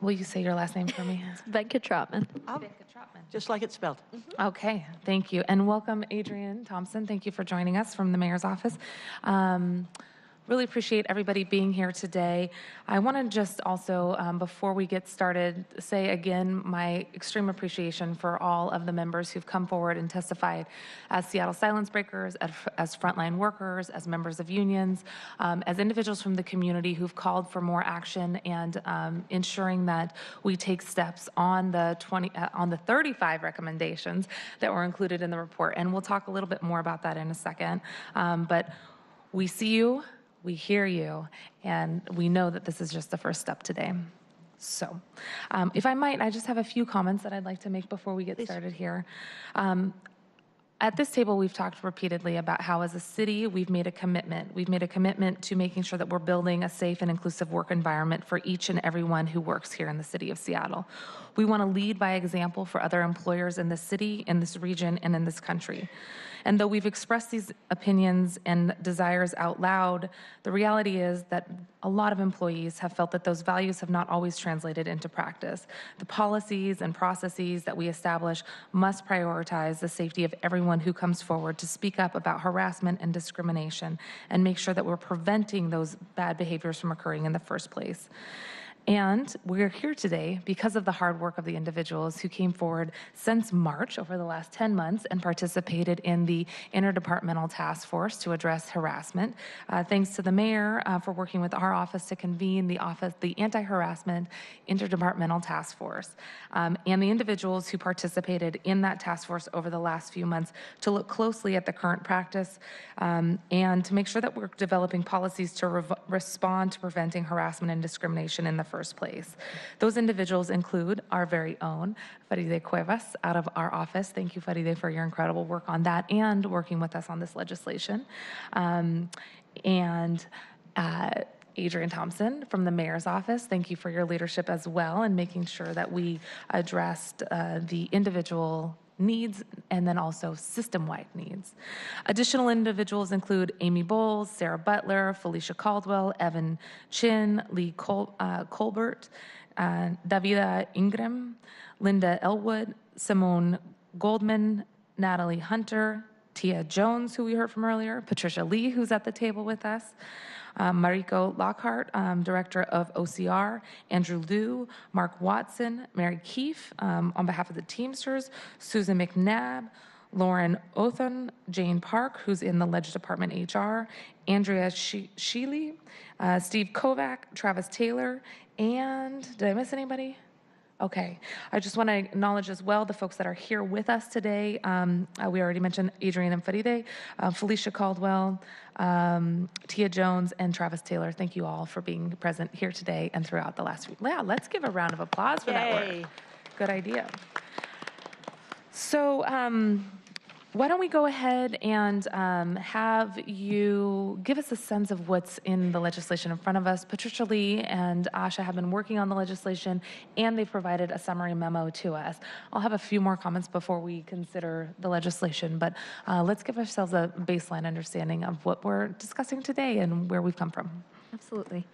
Will you say your last name for me? Venkatrapman. Just like it's spelled. Okay, thank you. And welcome, Adrienne Thompson. Thank you for joining us from the mayor's office. Really appreciate everybody being here today. I want to just also, before we get started, say again my extreme appreciation for all of the members who've come forward and testified as Seattle silence breakers, as frontline workers, as members of unions, as individuals from the community who've called for more action and ensuring that we take steps on the 35 recommendations that were included in the report. And we'll talk a little bit more about that in a second. But we see you. We hear you, and we know that this is just the first step today. So, if I might, I just have a few comments that I'd like to make before we get started here. At this table, we've talked repeatedly about how, as a city, we've made a commitment. We've made a commitment to making sure that we're building a safe and inclusive work environment for each and everyone who works here in the city of Seattle. We want to lead by example for other employers in this city, in this region, and in this country. And though we've expressed these opinions and desires out loud, the reality is that a lot of employees have felt that those values have not always translated into practice. The policies and processes that we establish must prioritize the safety of everyone who comes forward to speak up about harassment and discrimination and make sure that we're preventing those bad behaviors from occurring in the first place. And we're here today because of the hard work of the individuals who came forward since March over the last 10 months and participated in the interdepartmental task force to address harassment. Thanks to the mayor for working with our office to convene the anti-harassment interdepartmental task force. And the individuals who participated in that task force over the last few months to look closely at the current practice and to make sure that we're developing policies to respond to preventing harassment and discrimination in the first place. Those individuals include our very own Faride Cuevas out of our office. Thank you, Faride, for your incredible work on that and working with us on this legislation. Adrian Thompson from the mayor's office, thank you for your leadership as well and making sure that we addressed the individual needs and then also system-wide needs. Additional individuals include Amy Bowles, Sarah Butler, Felicia Caldwell, Evan Chin, Lee Colbert, Davida Ingram, Linda Elwood, Simone Goldman, Natalie Hunter, Tia Jones, who we heard from earlier, Patricia Lee, who's at the table with us, Mariko Lockhart, Director of OCR, Andrew Liu, Mark Watson, Mary Keefe, on behalf of the Teamsters, Susan McNabb, Lauren Othon, Jane Park, who's in the Ledge Department HR, Andrea Sheely, Steve Kovac, Travis Taylor, and did I miss anybody? Okay, I just want to acknowledge as well the folks that are here with us today. We already mentioned Adrian and Faride, Felicia Caldwell, Tia Jones, and Travis Taylor. Thank you all for being present here today and throughout the last week. Yeah, let's give a round of applause for that work. Good idea. So why don't we go ahead and have you give us a sense of what's in the legislation in front of us. Patricia Lee and Asha have been working on the legislation, and they've provided a summary memo to us. I'll have a few more comments before we consider the legislation, but let's give ourselves a baseline understanding of what we're discussing today and where we've come from. Absolutely.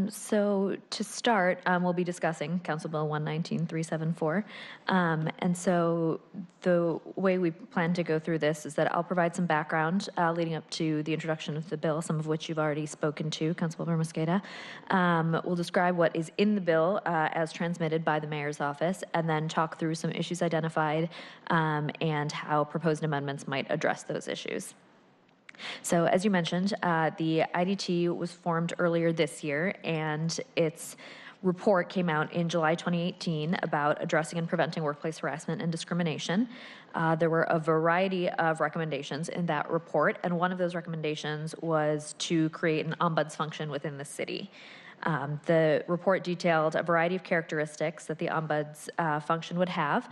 So to start, we'll be discussing Council Bill 119-374. And so the way we plan to go through this is that I'll provide some background leading up to the introduction of the bill, some of which you've already spoken to, Councilmember Mosqueda. We'll describe what is in the bill as transmitted by the mayor's office, and then talk through some issues identified and how proposed amendments might address those issues. So as you mentioned, the IDT was formed earlier this year, and its report came out in July 2018 about addressing and preventing workplace harassment and discrimination. There were a variety of recommendations in that report, and one of those recommendations was to create an ombuds function within the city. The report detailed a variety of characteristics that the ombuds function would have,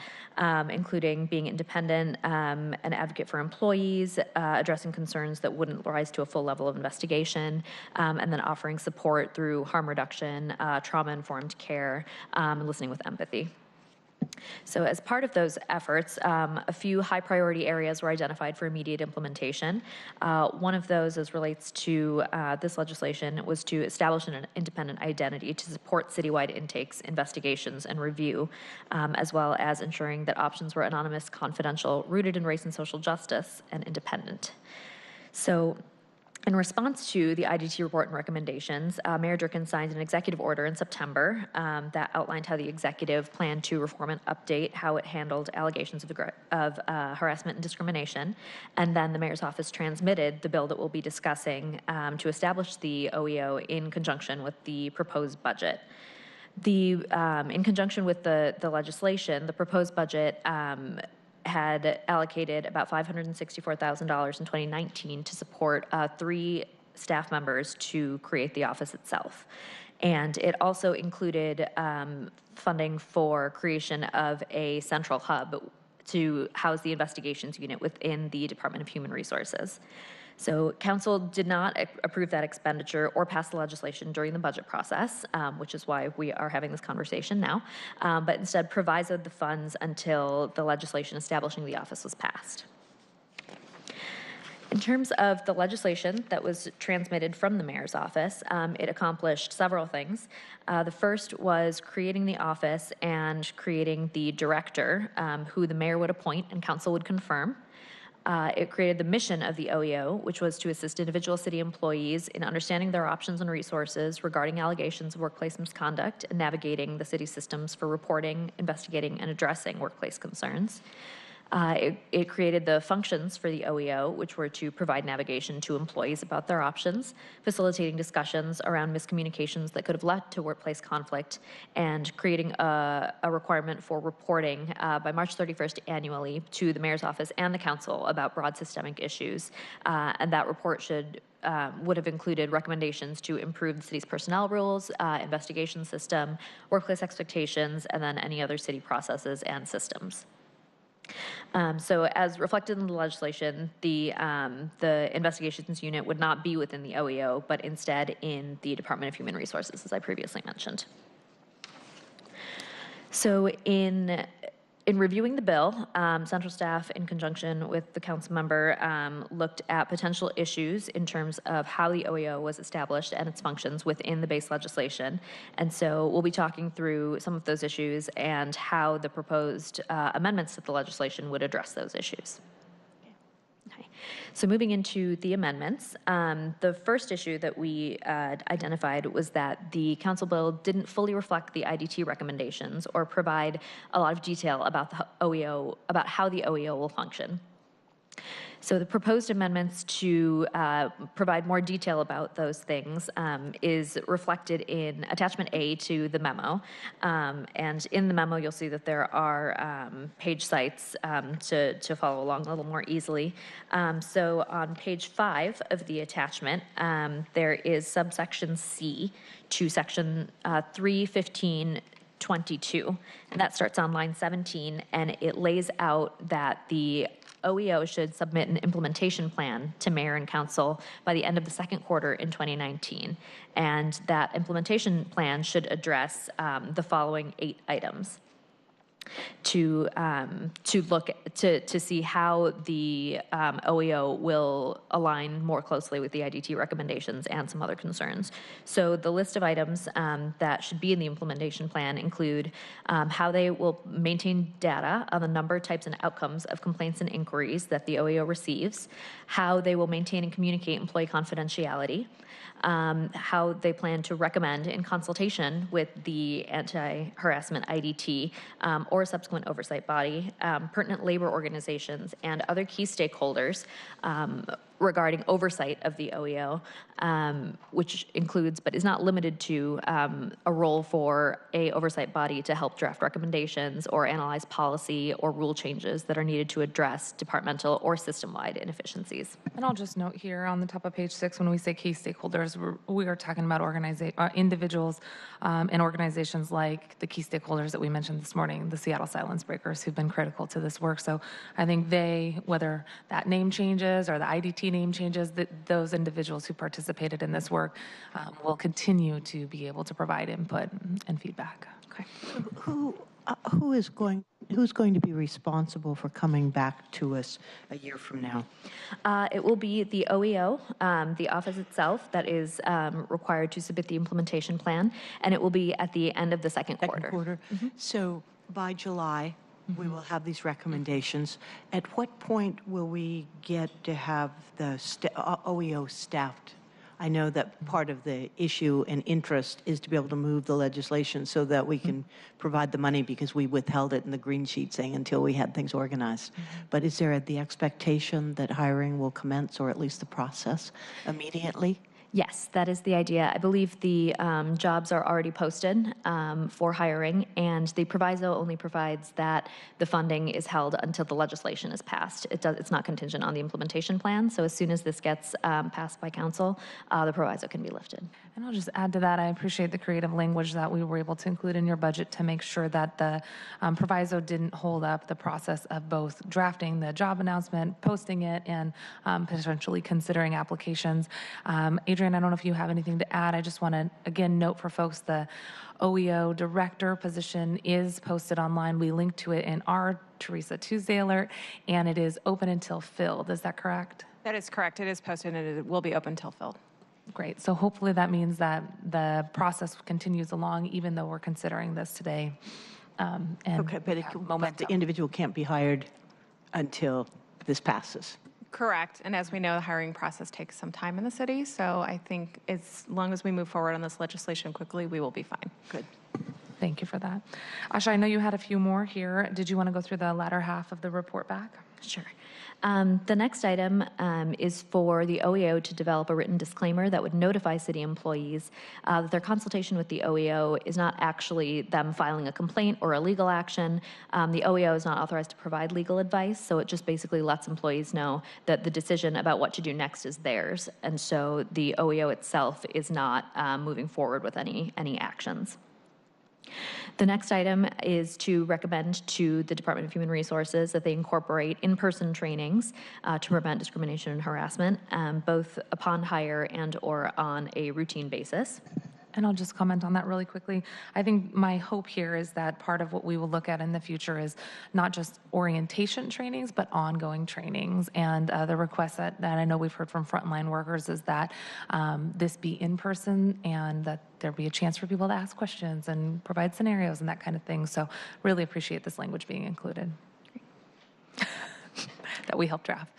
including being independent, an advocate for employees, addressing concerns that wouldn't rise to a full level of investigation, and then offering support through harm reduction, trauma-informed care, and listening with empathy. So as part of those efforts, a few high priority areas were identified for immediate implementation. One of those, as relates to this legislation, was to establish an independent identity to support citywide intakes, investigations, and review, as well as ensuring that options were anonymous, confidential, rooted in race and social justice, and independent. So in response to the IDT report and recommendations, Mayor Durkin signed an executive order in September that outlined how the executive planned to reform and update how it handled allegations of harassment and discrimination. And then the mayor's office transmitted the bill that we'll be discussing to establish the OEO in conjunction with the proposed budget. In conjunction with the legislation, the proposed budget had allocated about $564,000 in 2019 to support 3 staff members to create the office itself. And it also included funding for creation of a central hub to house the investigations unit within the Department of Human Resources. So council did not approve that expenditure or pass the legislation during the budget process, which is why we are having this conversation now, but instead provisoed the funds until the legislation establishing the office was passed. In terms of the legislation that was transmitted from the mayor's office, it accomplished several things. The first was creating the office and creating the director, who the mayor would appoint and council would confirm. It created the mission of the OEO, which was to assist individual city employees in understanding their options and resources regarding allegations of workplace misconduct and navigating the city systems for reporting, investigating, and addressing workplace concerns. It created the functions for the OEO, which were to provide navigation to employees about their options, facilitating discussions around miscommunications that could have led to workplace conflict, and creating a requirement for reporting by March 31st annually to the mayor's office and the council about broad systemic issues. And that report would have included recommendations to improve the city's personnel rules, investigation system, workplace expectations, and then any other city processes and systems. So as reflected in the legislation, the investigations unit would not be within the OEO, but instead in the Department of Human Resources, as I previously mentioned. So in reviewing the bill, central staff, in conjunction with the council member, looked at potential issues in terms of how the OEO was established and its functions within the base legislation. And so we'll be talking through some of those issues and how the proposed amendments to the legislation would address those issues. Okay. So moving into the amendments, the first issue that we identified was that the council bill didn't fully reflect the IDT recommendations or provide a lot of detail about the OEO, about how the OEO will function. So the proposed amendments to provide more detail about those things is reflected in Attachment A to the memo. And in the memo, you'll see that there are page sites to follow along a little more easily. So on page 5 of the attachment, there is subsection C to section 315.22, and that starts on line 17, and it lays out that the OEO should submit an implementation plan to mayor and council by the end of the second quarter in 2019, and that implementation plan should address the following 8 items. To look to see how the OEO will align more closely with the IDT recommendations and some other concerns. So the list of items that should be in the implementation plan include how they will maintain data on the number, types, and outcomes of complaints and inquiries that the OEO receives, how they will maintain and communicate employee confidentiality, how they plan to recommend in consultation with the anti-harassment IDT or a subsequent oversight body, pertinent labor organizations, and other key stakeholders regarding oversight of the OEO, which includes but is not limited to a role for a oversight body to help draft recommendations or analyze policy or rule changes that are needed to address departmental or system-wide inefficiencies. And I'll just note here on the top of page 6, when we say key stakeholders, we are talking about individuals and organizations like the key stakeholders that we mentioned this morning, the Seattle Silence Breakers, who've been critical to this work. So I think whether that name changes or the IDT name changes, that those individuals who participated in this work will continue to be able to provide input and feedback. Okay. Who's going to be responsible for coming back to us a year from now? It will be the OEO, the office itself, that is required to submit the implementation plan, and it will be at the end of the second quarter. Mm-hmm. So by July, we will have these recommendations. At what point will we get to have the OEO staffed? I know that part of the issue and interest is to be able to move the legislation so that we can provide the money, because we withheld it in the green sheet saying until we had things organized. But is there the expectation that hiring will commence, or at least the process, immediately? Yes, that is the idea. I believe the jobs are already posted for hiring, and the proviso only provides that the funding is held until the legislation is passed. It's not contingent on the implementation plan, so as soon as this gets passed by council, the proviso can be lifted. And I'll just add to that, I appreciate the creative language that we were able to include in your budget to make sure that the proviso didn't hold up the process of both drafting the job announcement, posting it, and potentially considering applications. Adrian, I don't know if you have anything to add. I just want to, again, note for folks the OEO director position is posted online. We link to it in our Teresa Tuesday alert, and it is open until filled. Is that correct? That is correct. It is posted and it will be open till filled. Great. So hopefully that means that the process continues along, even though we're considering this today. Okay, but the individual can't be hired until this passes. Correct. And as we know, the hiring process takes some time in the city. So I think as long as we move forward on this legislation quickly, we will be fine. Good. Thank you for that. Asha, I know you had a few more here. Did you want to go through the latter half of the report back? Sure. The next item is for the OEO to develop a written disclaimer that would notify city employees that their consultation with the OEO is not actually them filing a complaint or a legal action. The OEO is not authorized to provide legal advice, so it just basically lets employees know that the decision about what to do next is theirs, and so the OEO itself is not moving forward with any actions. The next item is to recommend to the Department of Human Resources that they incorporate in-person trainings to prevent discrimination and harassment, both upon hire and or on a routine basis. And I'll just comment on that really quickly. I think my hope here is that part of what we will look at in the future is not just orientation trainings, but ongoing trainings. And the request that I know we've heard from frontline workers is that this be in person and that there be a chance for people to ask questions and provide scenarios and that kind of thing. So really appreciate this language being included that we helped draft.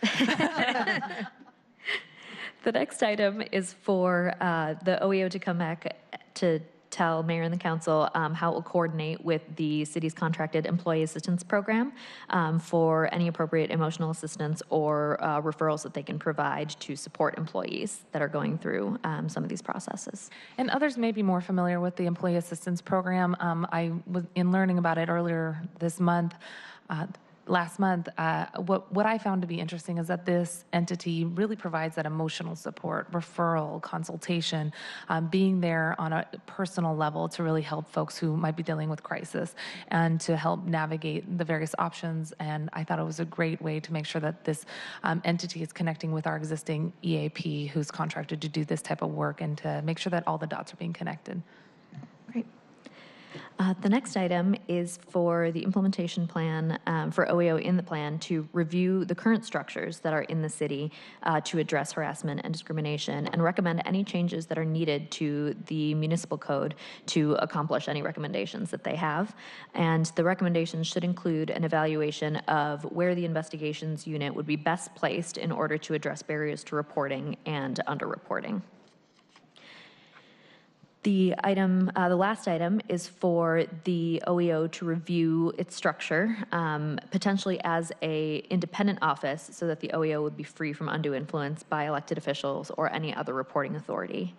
The next item is for the OEO to come back to tell mayor and the council how it will coordinate with the city's contracted employee assistance program for any appropriate emotional assistance or referrals that they can provide to support employees that are going through some of these processes. And others may be more familiar with the employee assistance program. I was in learning about it earlier this month. Last month, what I found to be interesting is that this entity really provides that emotional support, referral, consultation, being there on a personal level to really help folks who might be dealing with crisis and to help navigate the various options. And I thought it was a great way to make sure that this entity is connecting with our existing EAP who's contracted to do this type of work and to make sure that all the dots are being connected. Great. The next item is for the implementation plan for OEO in the plan to review the current structures that are in the city to address harassment and discrimination and recommend any changes that are needed to the municipal code to accomplish any recommendations that they have. And the recommendations should include an evaluation of where the investigations unit would be best placed in order to address barriers to reporting and underreporting. The last item is for the OEO to review its structure, potentially as an independent office so that the OEO would be free from undue influence by elected officials or any other reporting authority.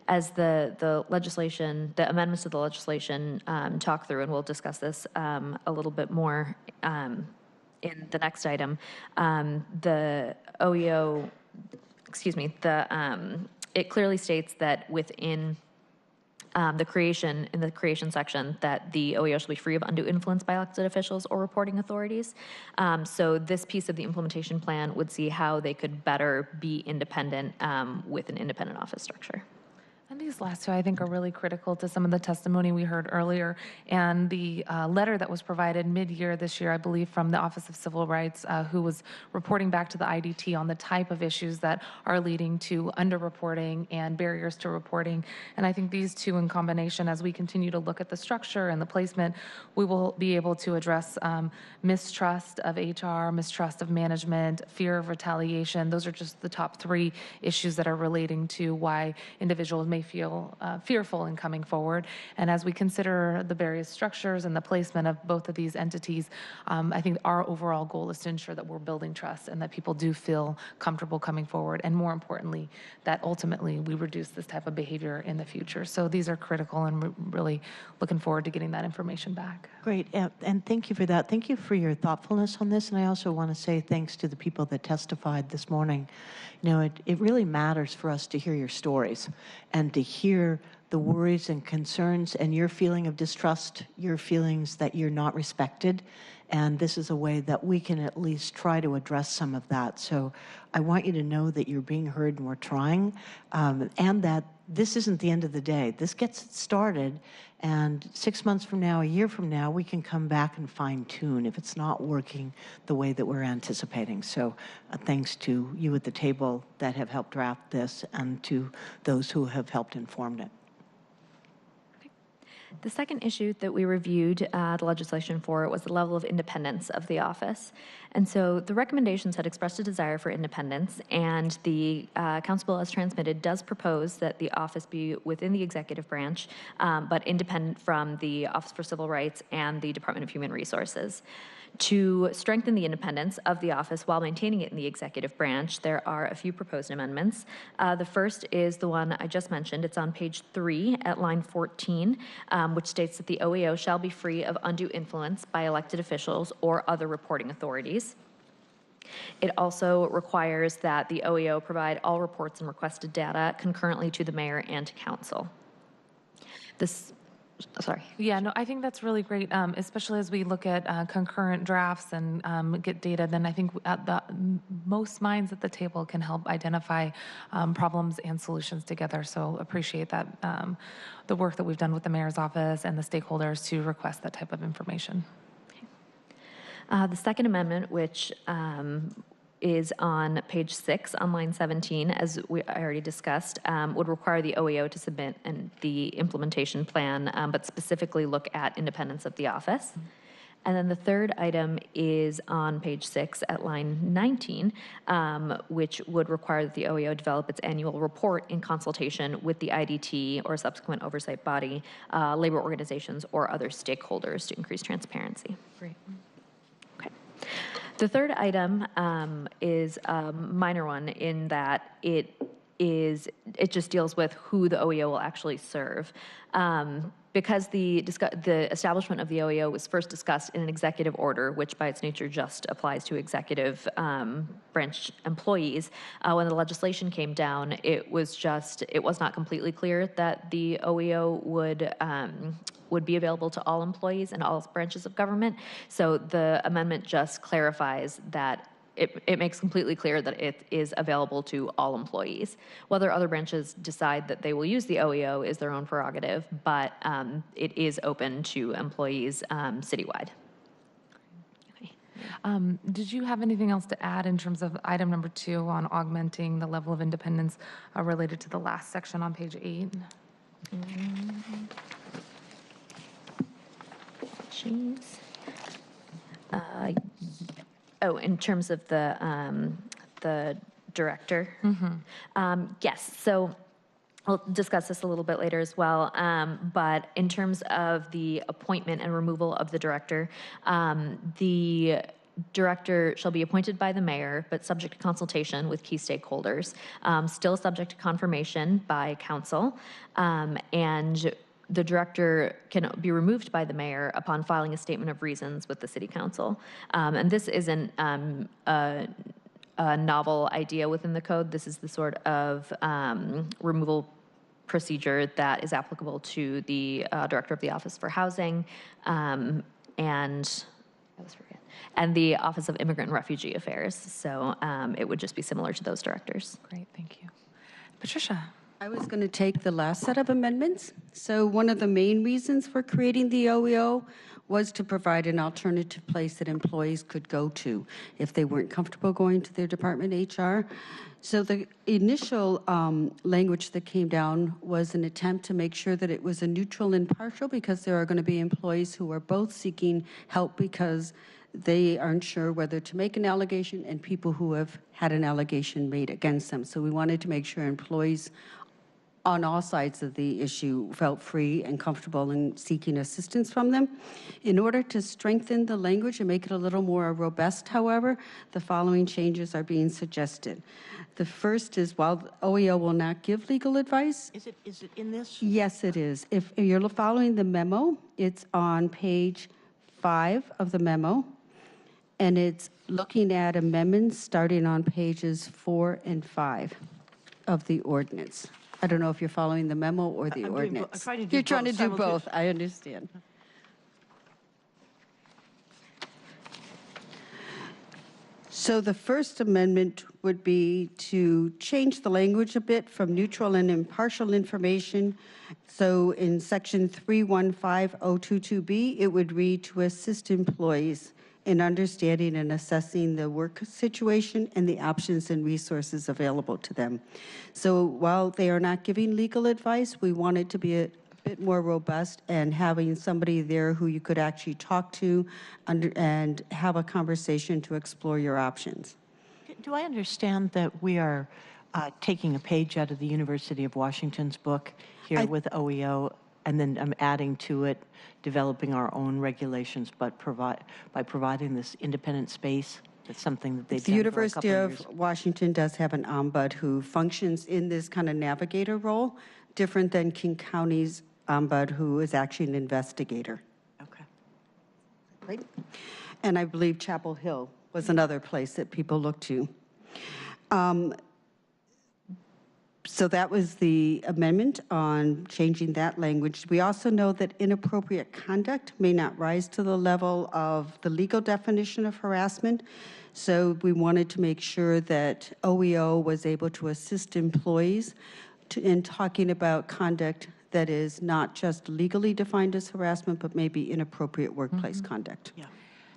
As the legislation, the amendments to the legislation talk through, and we'll discuss this a little bit more in the next item, the OEO, it clearly states that within in the creation section, that the OEO shall be free of undue influence by elected officials or reporting authorities. So this piece of the implementation plan would see how they could better be independent with an independent office structure. And these last two, I think, are really critical to some of the testimony we heard earlier. And the letter that was provided mid-year this year, I believe, from the Office of Civil Rights, who was reporting back to the IDT on the type of issues that are leading to underreporting and barriers to reporting. And I think these two in combination, as we continue to look at the structure and the placement, we will be able to address mistrust of HR, mistrust of management, fear of retaliation. Those are just the top three issues that are relating to why individuals may may feel fearful in coming forward. And as we consider the various structures and the placement of both of these entities, I think our overall goal is to ensure that we're building trust and that people do feel comfortable coming forward. And more importantly, that ultimately we reduce this type of behavior in the future. So these are critical, and we're really looking forward to getting that information back. Great, and thank you for that. Thank you for your thoughtfulness on this, and I also want to say thanks to the people that testified this morning. You know, it really matters for us to hear your stories and to hear the worries and concerns and your feeling of distrust, your feelings that you're not respected, and this is a way that we can at least try to address some of that. So I want you to know that you're being heard and we're trying, and that this isn't the end of the day. This gets it started, and 6 months from now, a year from now, we can come back and fine tune if it's not working the way that we're anticipating. So thanks to you at the table that have helped draft this and to those who have helped inform it. The second issue that we reviewed the legislation for was the level of independence of the office. And so the recommendations had expressed a desire for independence, and the Council bill as transmitted does propose that the office be within the executive branch, but independent from the Office for Civil Rights and the Department of Human Resources. To strengthen the independence of the office while maintaining it in the executive branch, there are a few proposed amendments. The first is the one I just mentioned. It's on page 3 at line 14, which states that the OEO shall be free of undue influence by elected officials or other reporting authorities. It also requires that the OEO provide all reports and requested data concurrently to the mayor and to council. Sorry. Yeah, no, I think that's really great, especially as we look at concurrent drafts and get data. Then I think most minds at the table can help identify problems and solutions together. So appreciate that, the work that we've done with the mayor's office and the stakeholders to request that type of information. The second amendment, which is on page 6 on line 17, as I already discussed, would require the OEO to submit the implementation plan, but specifically look at independence of the office. And then the third item is on page 6 at line 19, which would require that the OEO develop its annual report in consultation with the IDT or subsequent oversight body, labor organizations, or other stakeholders to increase transparency. Great. The third item is a minor one in that it just deals with who the OEO will actually serve. Because the establishment of the OEO was first discussed in an executive order, which by its nature just applies to executive branch employees, when the legislation came down, it was not completely clear that the OEO would be available to all employees and all branches of government. So the amendment just clarifies that it makes completely clear that it is available to all employees. Whether other branches decide that they will use the OEO is their own prerogative, but it is open to employees citywide. Did you have anything else to add in terms of item number 2 on augmenting the level of independence related to the last section on page 8? Jeez. In terms of the director? Yes, so I'll discuss this a little bit later as well, but in terms of the appointment and removal of the director shall be appointed by the mayor, but subject to consultation with key stakeholders, still subject to confirmation by council, and the director can be removed by the mayor upon filing a statement of reasons with the city council. And this isn't a novel idea within the code. This is the sort of removal procedure that is applicable to the director of the Office for Housing and the Office of Immigrant and Refugee Affairs. So it would just be similar to those directors. Great, thank you. Patricia. I was going to take the last set of amendments. So one of the main reasons for creating the OEO was to provide an alternative place that employees could go to if they weren't comfortable going to their department HR. So the initial language that came down was an attempt to make sure that it was a neutral and impartial, because there are going to be employees who are both seeking help because they aren't sure whether to make an allegation, and people who have had an allegation made against them. So we wanted to make sure employees on all sides of the issue felt free and comfortable in seeking assistance from them. In order to strengthen the language and make it a little more robust, however, the following changes are being suggested. The first is, while OEO will not give legal advice. Is it in this? Yes, it is. If you're following the memo, it's on page 5 of the memo, and it's looking at amendments starting on pages 4 and 5 of the ordinance. I don't know if you're following the memo or the ordinance. You're trying to do both, I understand. So the first amendment would be to change the language a bit from neutral and impartial information. So in section 315022B, it would read to assist employees in understanding and assessing the work situation and the options and resources available to them. So while they are not giving legal advice, we want it to be a bit more robust and having somebody there who you could actually talk to and have a conversation to explore your options. Do I understand that we are taking a page out of the University of Washington's book here with OEO, and then I'm adding to it, developing our own regulations, but by providing this independent space? That's something that they've done The University for a of couple of years. Washington does have an ombudsman who functions in this kind of navigator role, different than King County's ombudsman, who is actually an investigator. Okay. Right? And I believe Chapel Hill was another place that people look to. So that was the amendment on changing that language. We also know that inappropriate conduct may not rise to the level of the legal definition of harassment. So we wanted to make sure that OEO was able to assist employees in talking about conduct that is not just legally defined as harassment, but maybe inappropriate workplace conduct. Yeah.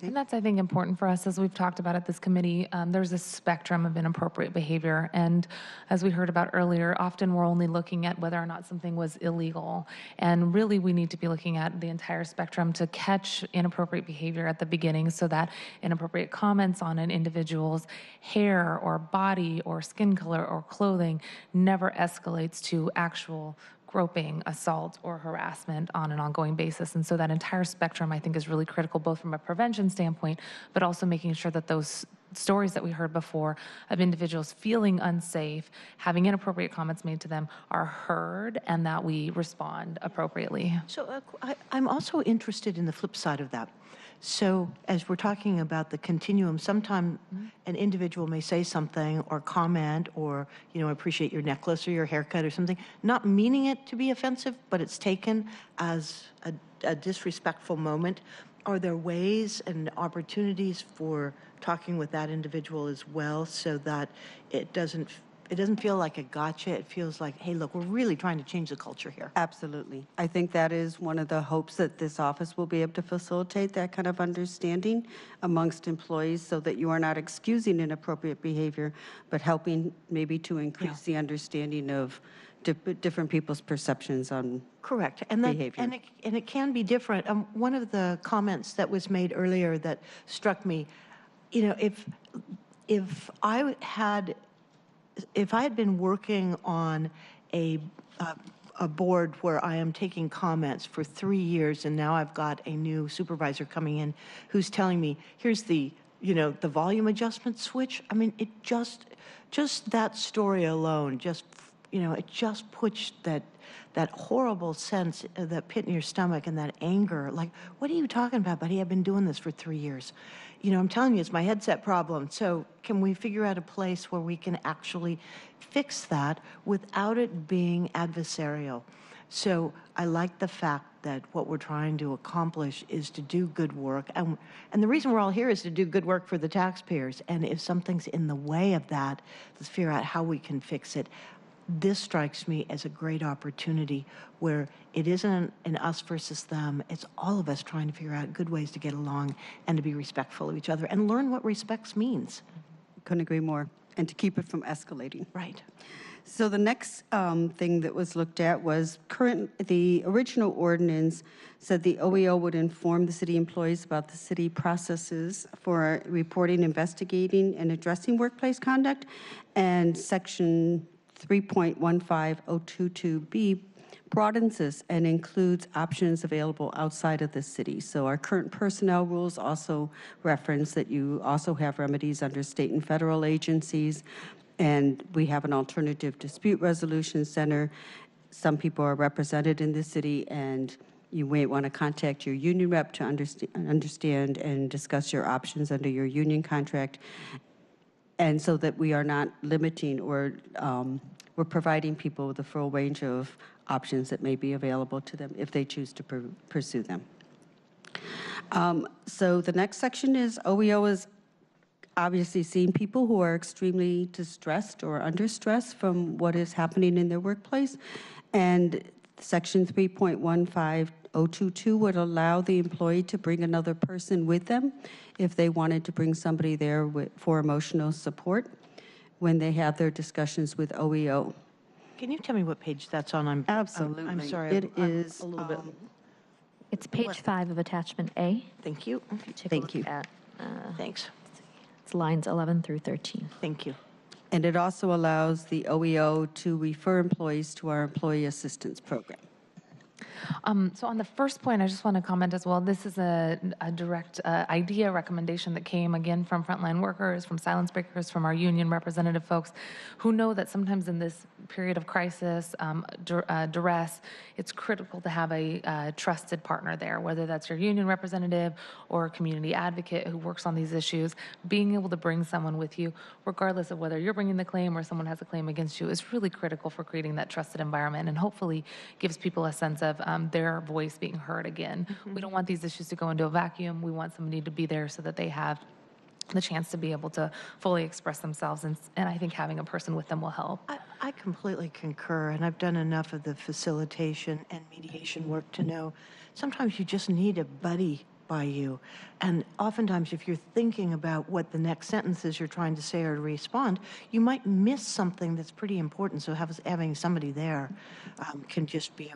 And that's, I think, important for us as we've talked about at this committee. There's a spectrum of inappropriate behavior. And as we heard about earlier, often we're only looking at whether or not something was illegal. And really, we need to be looking at the entire spectrum to catch inappropriate behavior at the beginning so that inappropriate comments on an individual's hair or body or skin color or clothing never escalates to actual groping, assault, or harassment on an ongoing basis. And so that entire spectrum, I think, is really critical, both from a prevention standpoint, but also making sure that those stories that we heard before of individuals feeling unsafe, having inappropriate comments made to them, are heard, and that we respond appropriately. So I'm also interested in the flip side of that. So as we're talking about the continuum, sometimes an individual may say something or comment or, you know, appreciate your necklace or your haircut or something, not meaning it to be offensive, but it's taken as a disrespectful moment. Are there ways and opportunities for talking with that individual as well so that it doesn't feel like a gotcha? It feels like, hey, look, we're really trying to change the culture here. Absolutely. I think that is one of the hopes that this office will be able to facilitate that kind of understanding amongst employees so that you are not excusing inappropriate behavior, but helping maybe to increase the understanding of different people's perceptions on Correct. And behavior. And it can be different. One of the comments that was made earlier that struck me, you know, if I had been working on a board where I am taking comments for 3 years, and now I've got a new supervisor coming in who's telling me, here's the, you know, the volume adjustment switch. I mean, it just that story alone, just, you know, it just puts that horrible sense, that pit in your stomach and that anger. Like, what are you talking about, buddy? I've been doing this for 3 years. You know, I'm telling you, it's my headset problem. So can we figure out a place where we can actually fix that without it being adversarial? So I like the fact that what we're trying to accomplish is to do good work. And the reason we're all here is to do good work for the taxpayers. And if something's in the way of that, let's figure out how we can fix it. This strikes me as a great opportunity where it isn't an us versus them. It's all of us trying to figure out good ways to get along and to be respectful of each other and learn what respect means. Couldn't agree more. And to keep it from escalating. Right. So the next thing that was looked at was the original ordinance said the OEO would inform the city employees about the city processes for reporting, investigating, and addressing workplace conduct. And section 3.15022B broadens this and includes options available outside of the city. So our current personnel rules also reference that you also have remedies under state and federal agencies, and we have an alternative dispute resolution center. Some people are represented in the city, and you may want to contact your union rep to understand and discuss your options under your union contract, and so that we are not limiting or we're providing people with a full range of options that may be available to them if they choose to pursue them. So the next section is OEO is obviously seeing people who are extremely distressed or under stress from what is happening in their workplace. And Section 3.15022 would allow the employee to bring another person with them if they wanted to bring somebody there for emotional support when they have their discussions with OEO. Can you tell me what page that's on? Absolutely. I'm sorry. It is a little bit. It's page 5 of attachment A. Thank you. Thank you. At, Thanks. it's lines 11 through 13. Thank you. And it also allows the OEO to refer employees to our employee assistance program. So on the first point, I just want to comment as well. This is a direct idea recommendation that came again from frontline workers, from silence breakers, from our union representative folks who know that sometimes in this period of crisis, duress, it's critical to have a trusted partner there, whether that's your union representative or a community advocate who works on these issues. Being able to bring someone with you, regardless of whether you're bringing the claim or someone has a claim against you, is really critical for creating that trusted environment and hopefully gives people a sense of their voice being heard again. We don't want these issues to go into a vacuum. We want somebody to be there so that they have the chance to be able to fully express themselves, and I think having a person with them will help. I completely concur, and I've done enough of the facilitation and mediation work to know sometimes you just need a buddy by you. And oftentimes, if you're thinking about what the next sentence is you're trying to say or to respond, you might miss something that's pretty important. So having somebody there can just be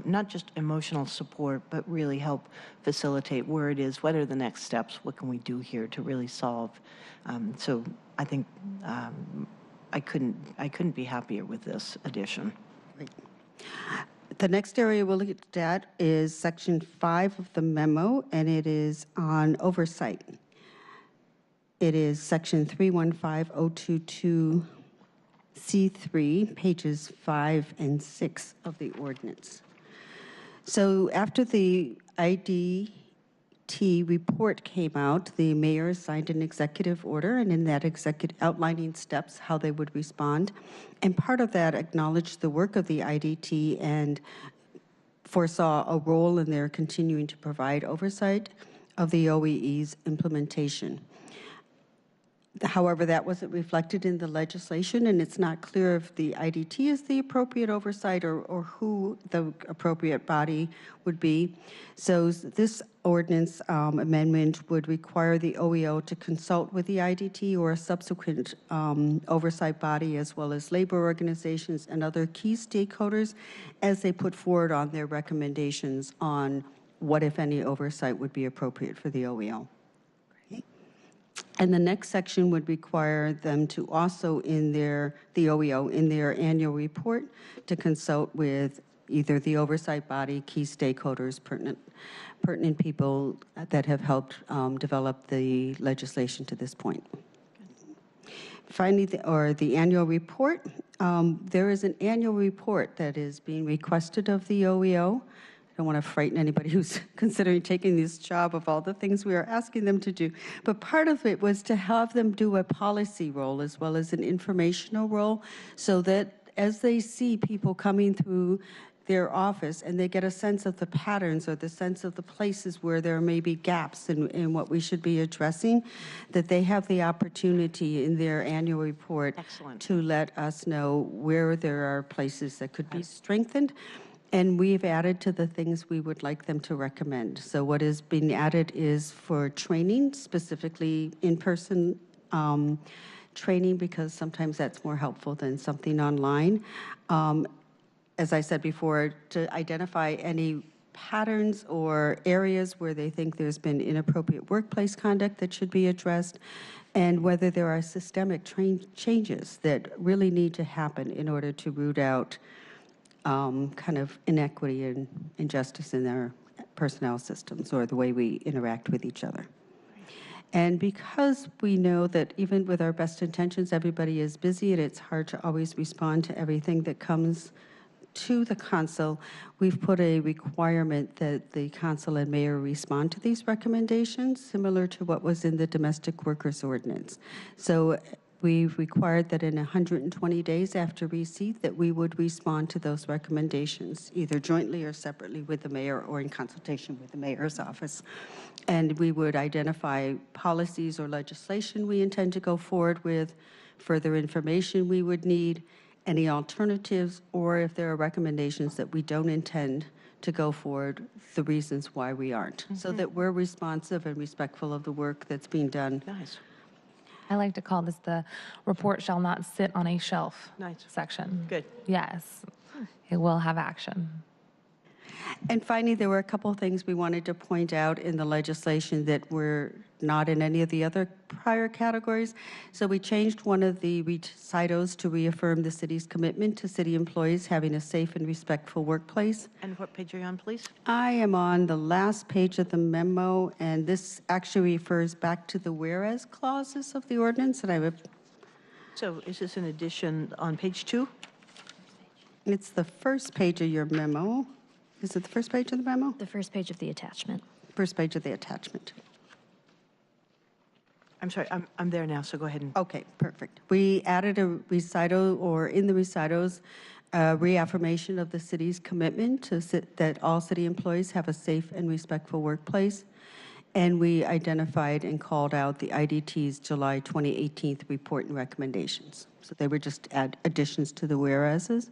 not just emotional support, but really help facilitate where it is, what are the next steps, what can we do here to really solve. So I think I couldn't be happier with this addition. Great. The next area we'll look at is Section 5 of the memo, and it is on oversight. It is Section 3.15022C3, pages 5 and 6 of the ordinance. So after the IDT report came out, the mayor signed an executive order, and in that outlining steps how they would respond. And part of that acknowledged the work of the IDT and foresaw a role in their continuing to provide oversight of the OEE's implementation. However, that wasn't reflected in the legislation, and it's not clear if the IDT is the appropriate oversight or who the appropriate body would be. So this ordinance amendment would require the OEO to consult with the IDT or a subsequent oversight body, as well as labor organizations and other key stakeholders as they put forward on their recommendations on what, if any, oversight would be appropriate for the OEO. And the next section would require them to also, the OEO, in their annual report, to consult with either the oversight body, key stakeholders, pertinent people that have helped develop the legislation to this point. Finally, the annual report. There is an annual report that is being requested of the OEO. I don't want to frighten anybody who's considering taking this job of all the things we are asking them to do. But part of it was to have them do a policy role as well as an informational role, so that as they see people coming through their office and they get a sense of the patterns or the sense of the places where there may be gaps in what we should be addressing, that they have the opportunity in their annual report to let us know where there are places that could be strengthened. And we've added to the things we would like them to recommend. So what is being added is for training, specifically in-person training, because sometimes that's more helpful than something online. As I said before, to identify any patterns or areas where they think there's been inappropriate workplace conduct that should be addressed, and whether there are systemic changes that really need to happen in order to root out kind of inequity and injustice in our personnel systems or the way we interact with each other. And because we know that even with our best intentions, everybody is busy and it's hard to always respond to everything that comes to the council, we've put a requirement that the council and mayor respond to these recommendations, similar to what was in the domestic workers ordinance. So we've required that in 120 days after receipt that we would respond to those recommendations, either jointly or separately with the mayor or in consultation with the mayor's office. And we would identify policies or legislation we intend to go forward with, further information we would need, any alternatives, or if there are recommendations that we don't intend to go forward, the reasons why we aren't, so that we're responsive and respectful of the work that's being done. Nice. I like to call this the report shall not sit on a shelf section. Good. Yes, it will have action. And finally, there were a couple of things we wanted to point out in the legislation that were not in any of the other prior categories. So we changed one of the recitals to reaffirm the city's commitment to city employees having a safe and respectful workplace. And what page are you on, please? I am on the last page of the memo, and this actually refers back to the whereas clauses of the ordinance. And I would. So is this an addition on page 2? It's the first page of your memo. Is it the first page of the memo? The first page of the attachment. First page of the attachment. I'm sorry, I'm there now, so go ahead and. Okay, perfect. We added a recital, or in the recitals, reaffirmation of the city's commitment to that all city employees have a safe and respectful workplace. And we identified and called out the IDT's July 2018 report and recommendations. So they were just additions to the whereases.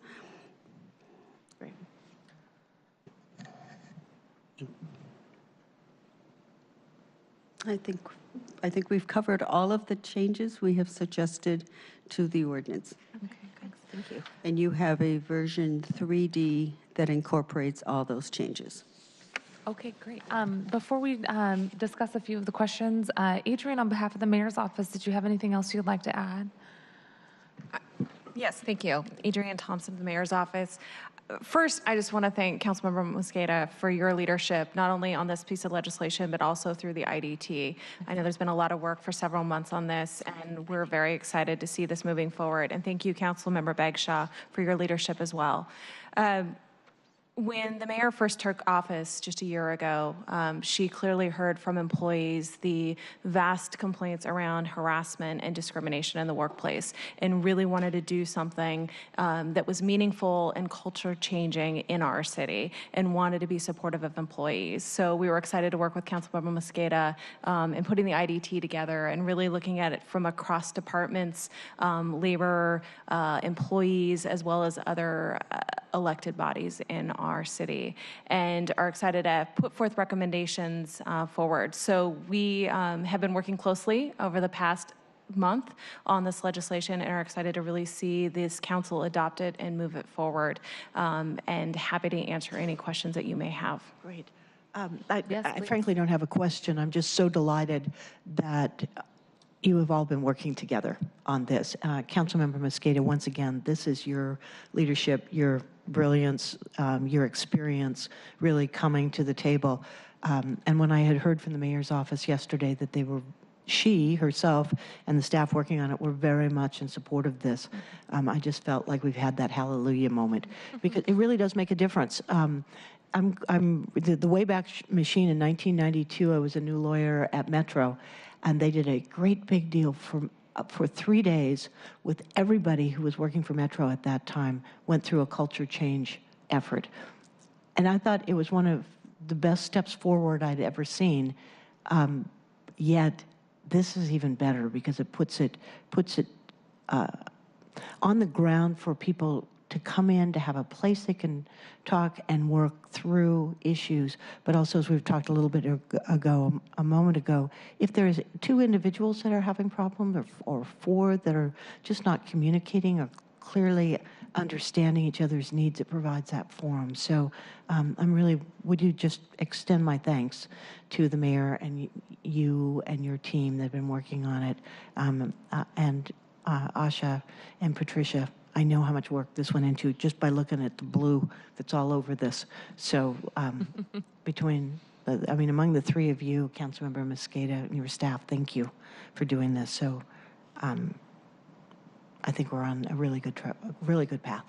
I think we've covered all of the changes we have suggested to the ordinance. Okay, thanks. Thank you. And you have a version 3D that incorporates all those changes. Okay, great. Before we discuss a few of the questions, Adrienne, on behalf of the mayor's office, did you have anything else you'd like to add? Yes, thank you. Adrienne Thompson, the mayor's office. First, I just want to thank Councilmember Mosqueda for your leadership, not only on this piece of legislation, but also through the IDT. I know there's been a lot of work for several months on this, and we're very excited to see this moving forward. And thank you, Councilmember Bagshaw, for your leadership as well. When the mayor first took office just a year ago, she clearly heard from employees the vast complaints around harassment and discrimination in the workplace, and really wanted to do something that was meaningful and culture changing in our city, and wanted to be supportive of employees. So we were excited to work with Councilmember Mosqueda in putting the IDT together and really looking at it from across departments, labor, employees, as well as other elected bodies in our city, and are excited to put forth recommendations forward. So we have been working closely over the past month on this legislation and are excited to really see this council adopt it and move it forward, and happy to answer any questions that you may have. Great. I frankly don't have a question. I'm just so delighted that you have all been working together on this. Councilmember Mosqueda, once again, this is your leadership, your brilliance, your experience really coming to the table. And when I had heard from the mayor's office yesterday that she herself and the staff working on it were very much in support of this, I just felt like we've had that hallelujah moment, because it really does make a difference. The Wayback Machine in 1992, I was a new lawyer at Metro, and they did a great big deal for 3 days with everybody who was working for Metro at that time, went through a culture change effort. And I thought it was one of the best steps forward I'd ever seen. Yet this is even better because it puts it on the ground for people to come in, to have a place they can talk and work through issues, but also, as we've talked a little bit ago, a moment ago, if there's 2 individuals that are having problems or 4 that are just not communicating or clearly understanding each other's needs, it provides that forum. So would you just extend my thanks to the mayor and you and your team that have been working on it, and Asha and Patricia. I know how much work this went into just by looking at the blue that's all over this. So among the three of you, Councilmember Mosqueda and your staff, thank you for doing this. So I think we're on a really good path.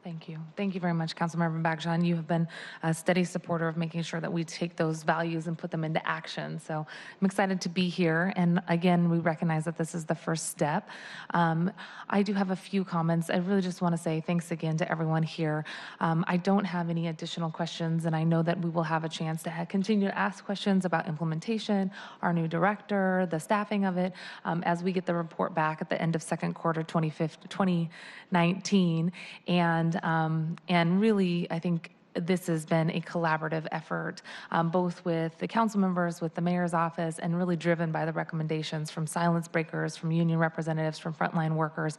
Thank you. Thank you very much, Councilmember Bagjan. You have been a steady supporter of making sure that we take those values and put them into action. So I'm excited to be here. And again, we recognize that this is the first step. I do have a few comments. I really just want to say thanks again to everyone here. I don't have any additional questions, and I know that we will have a chance to continue to ask questions about implementation, our new director, the staffing of it, as we get the report back at the end of second quarter 2019. And really, I think this has been a collaborative effort, both with the council members, with the mayor's office, and really driven by the recommendations from silence breakers, from union representatives, from frontline workers,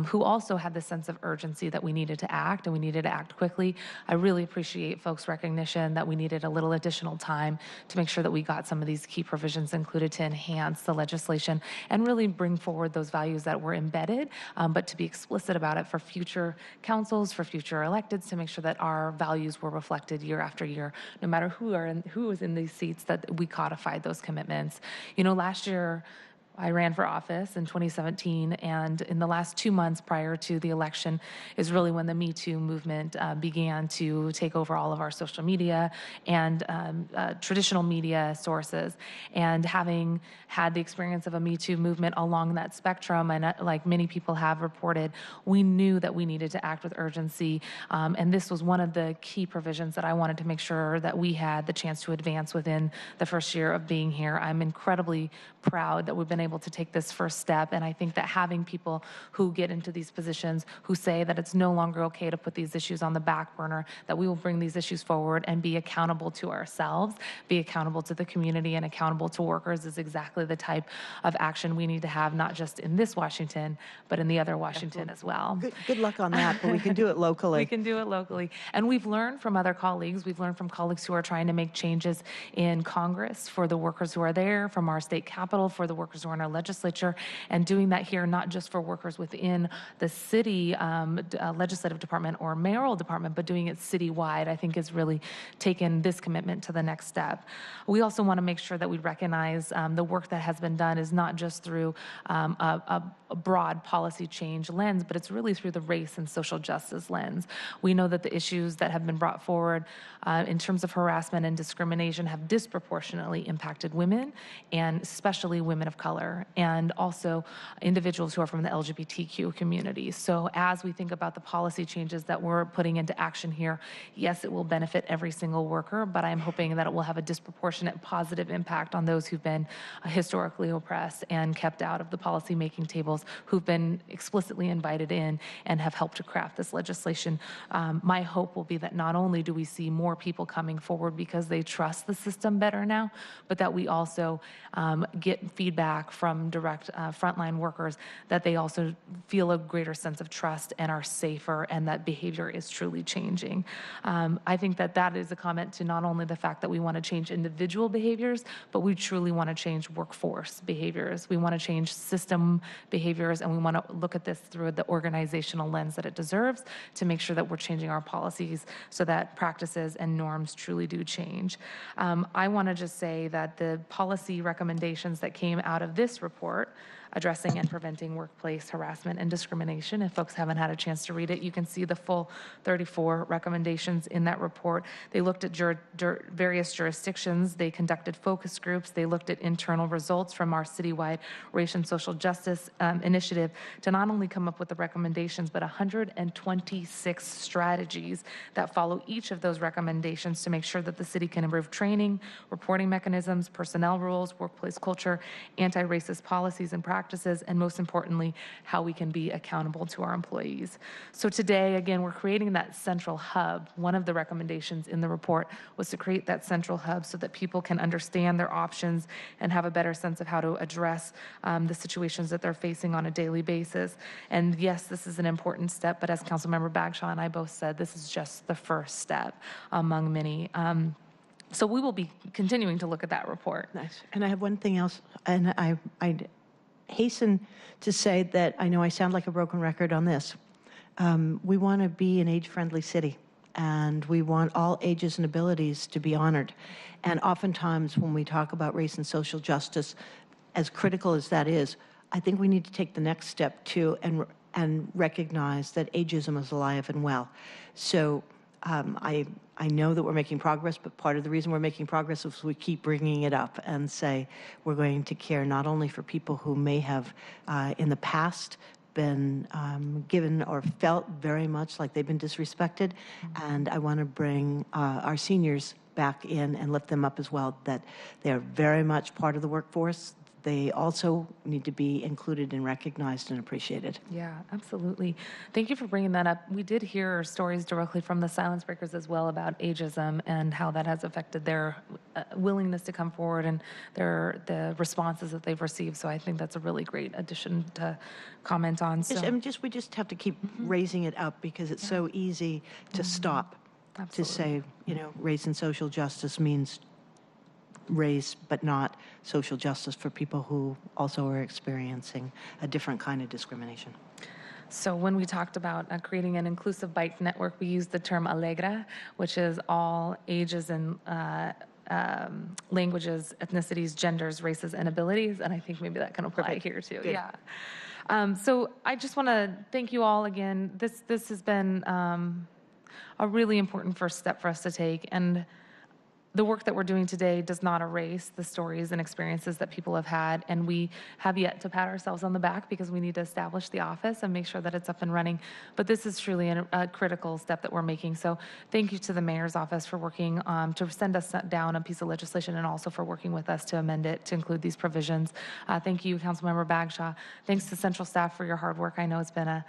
who also had the sense of urgency that we needed to act, and we needed to act quickly. I really appreciate folks' recognition that we needed a little additional time to make sure that we got some of these key provisions included to enhance the legislation and really bring forward those values that were embedded, but to be explicit about it for future councils, for future electeds, to make sure that our values were reflected year after year, no matter who was in these seats, that we codified those commitments. You know, last year, I ran for office in 2017, and in the last 2 months prior to the election is really when the Me Too movement began to take over all of our social media and traditional media sources. And having had the experience of a Me Too movement along that spectrum, and like many people have reported, we knew that we needed to act with urgency. And this was one of the key provisions that I wanted to make sure that we had the chance to advance within the first year of being here. I'm incredibly proud that we've been able to take this first step, and I think that having people who get into these positions who say that it's no longer okay to put these issues on the back burner, that we will bring these issues forward and be accountable to ourselves, be accountable to the community, and accountable to workers is exactly the type of action we need to have, not just in this Washington, but in the other Washington as well. Good luck on that, but we can do it locally. We can do it locally. And we've learned from other colleagues. We've learned from colleagues who are trying to make changes in Congress for the workers who are there, from our state capitol, for the workers who are in our legislature, and doing that here, not just for workers within the city legislative department or mayoral department, but doing it citywide, I think has really taken this commitment to the next step. We also want to make sure that we recognize the work that has been done is not just through a broad policy change lens, but it's really through the race and social justice lens. We know that the issues that have been brought forward in terms of harassment and discrimination have disproportionately impacted women, and especially women of color, and also individuals who are from the LGBTQ community. So as we think about the policy changes that we're putting into action here, yes, it will benefit every single worker, but I'm hoping that it will have a disproportionate positive impact on those who've been historically oppressed and kept out of the policy-making tables, who've been explicitly invited in and have helped to craft this legislation. My hope will be that not only do we see more people coming forward because they trust the system better now, but that we also get feedback from direct frontline workers that they also feel a greater sense of trust and are safer, and that behavior is truly changing. I think that that is a comment to not only the fact that we want to change individual behaviors, but we truly want to change workforce behaviors. We want to change system behaviors, and we want to look at this through the organizational lens that it deserves to make sure that we're changing our policies so that practices and norms truly do change. I want to just say that the policy recommendations that came out of this report addressing and preventing workplace harassment and discrimination. If folks haven't had a chance to read it, you can see the full 34 recommendations in that report. They looked at various jurisdictions. They conducted focus groups. They looked at internal results from our citywide race and social justice initiative to not only come up with the recommendations, but 126 strategies that follow each of those recommendations to make sure that the city can improve training, reporting mechanisms, personnel rules, workplace culture, anti-racist policies and practices, practices, and most importantly, how we can be accountable to our employees. So today, again, we're creating that central hub. One of the recommendations in the report was to create that central hub so that people can understand their options and have a better sense of how to address the situations that they're facing on a daily basis. And yes, this is an important step, but as Councilmember Bagshaw and I both said, this is just the first step among many. So we will be continuing to look at that report. Nice. And I have one thing else, and I'd hasten to say that I know I sound like a broken record on this. We want to be an age-friendly city, and we want all ages and abilities to be honored. And oftentimes when we talk about race and social justice, as critical as that is, I think we need to take the next step too and recognize that ageism is alive and well. So I know that we're making progress, but part of the reason we're making progress is we keep bringing it up and say we're going to care not only for people who may have in the past been given or felt very much like they've been disrespected, and I want to bring our seniors back in and lift them up as well, that they're very much part of the workforce. They also need to be included and recognized and appreciated. Yeah, absolutely. Thank you for bringing that up. We did hear stories directly from the silence breakers as well about ageism and how that has affected their willingness to come forward and the responses that they've received. So I think that's a really great addition to comment on. So We just have to keep raising it up because it's so easy to stop. Absolutely. To say, you know, race and social justice means race, but not social justice for people who also are experiencing a different kind of discrimination. So when we talked about creating an inclusive bike network, we used the term Alegra, which is all ages and languages, ethnicities, genders, races, and abilities. And I think maybe that can apply here too. Good. Yeah. So I just want to thank you all again. This has been a really important first step for us to take. And the work that we're doing today does not erase the stories and experiences that people have had, and we have yet to pat ourselves on the back because we need to establish the office and make sure that it's up and running. But this is truly a critical step that we're making. So thank you to the mayor's office for working to send us down a piece of legislation and also for working with us to amend it to include these provisions. Thank you, Councilmember Bagshaw. Thanks to central staff for your hard work. I know it's been a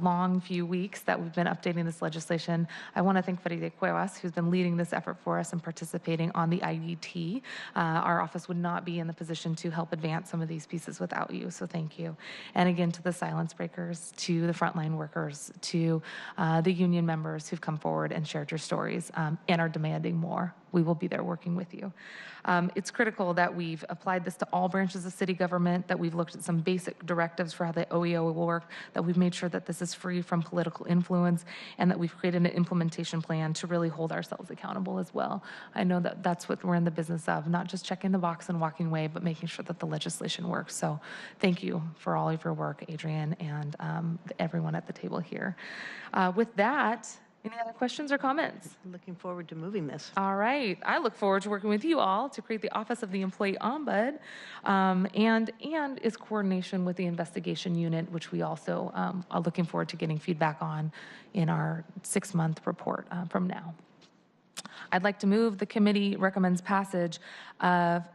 long few weeks that we've been updating this legislation. I want to thank Faride Cuevas, who's been leading this effort for us and participating on the IDT. Our office would not be in the position to help advance some of these pieces without you, so thank you. And again, to the silence breakers, to the frontline workers, to the union members who've come forward and shared your stories and are demanding more. We will be there working with you. It's critical that we've applied this to all branches of city government, that we've looked at some basic directives for how the OEO will work, that we've made sure that this is free from political influence, and that we've created an implementation plan to really hold ourselves accountable as well. I know that that's what we're in the business of, not just checking the box and walking away, but making sure that the legislation works. So thank you for all of your work, Adrian, and everyone at the table here. With that, any other questions or comments? Looking forward to moving this. All right. I look forward to working with you all to create the Office of the Employee Ombud and its coordination with the investigation unit, which we also are looking forward to getting feedback on in our 6-month report from now. I'd like to move the committee recommends passage of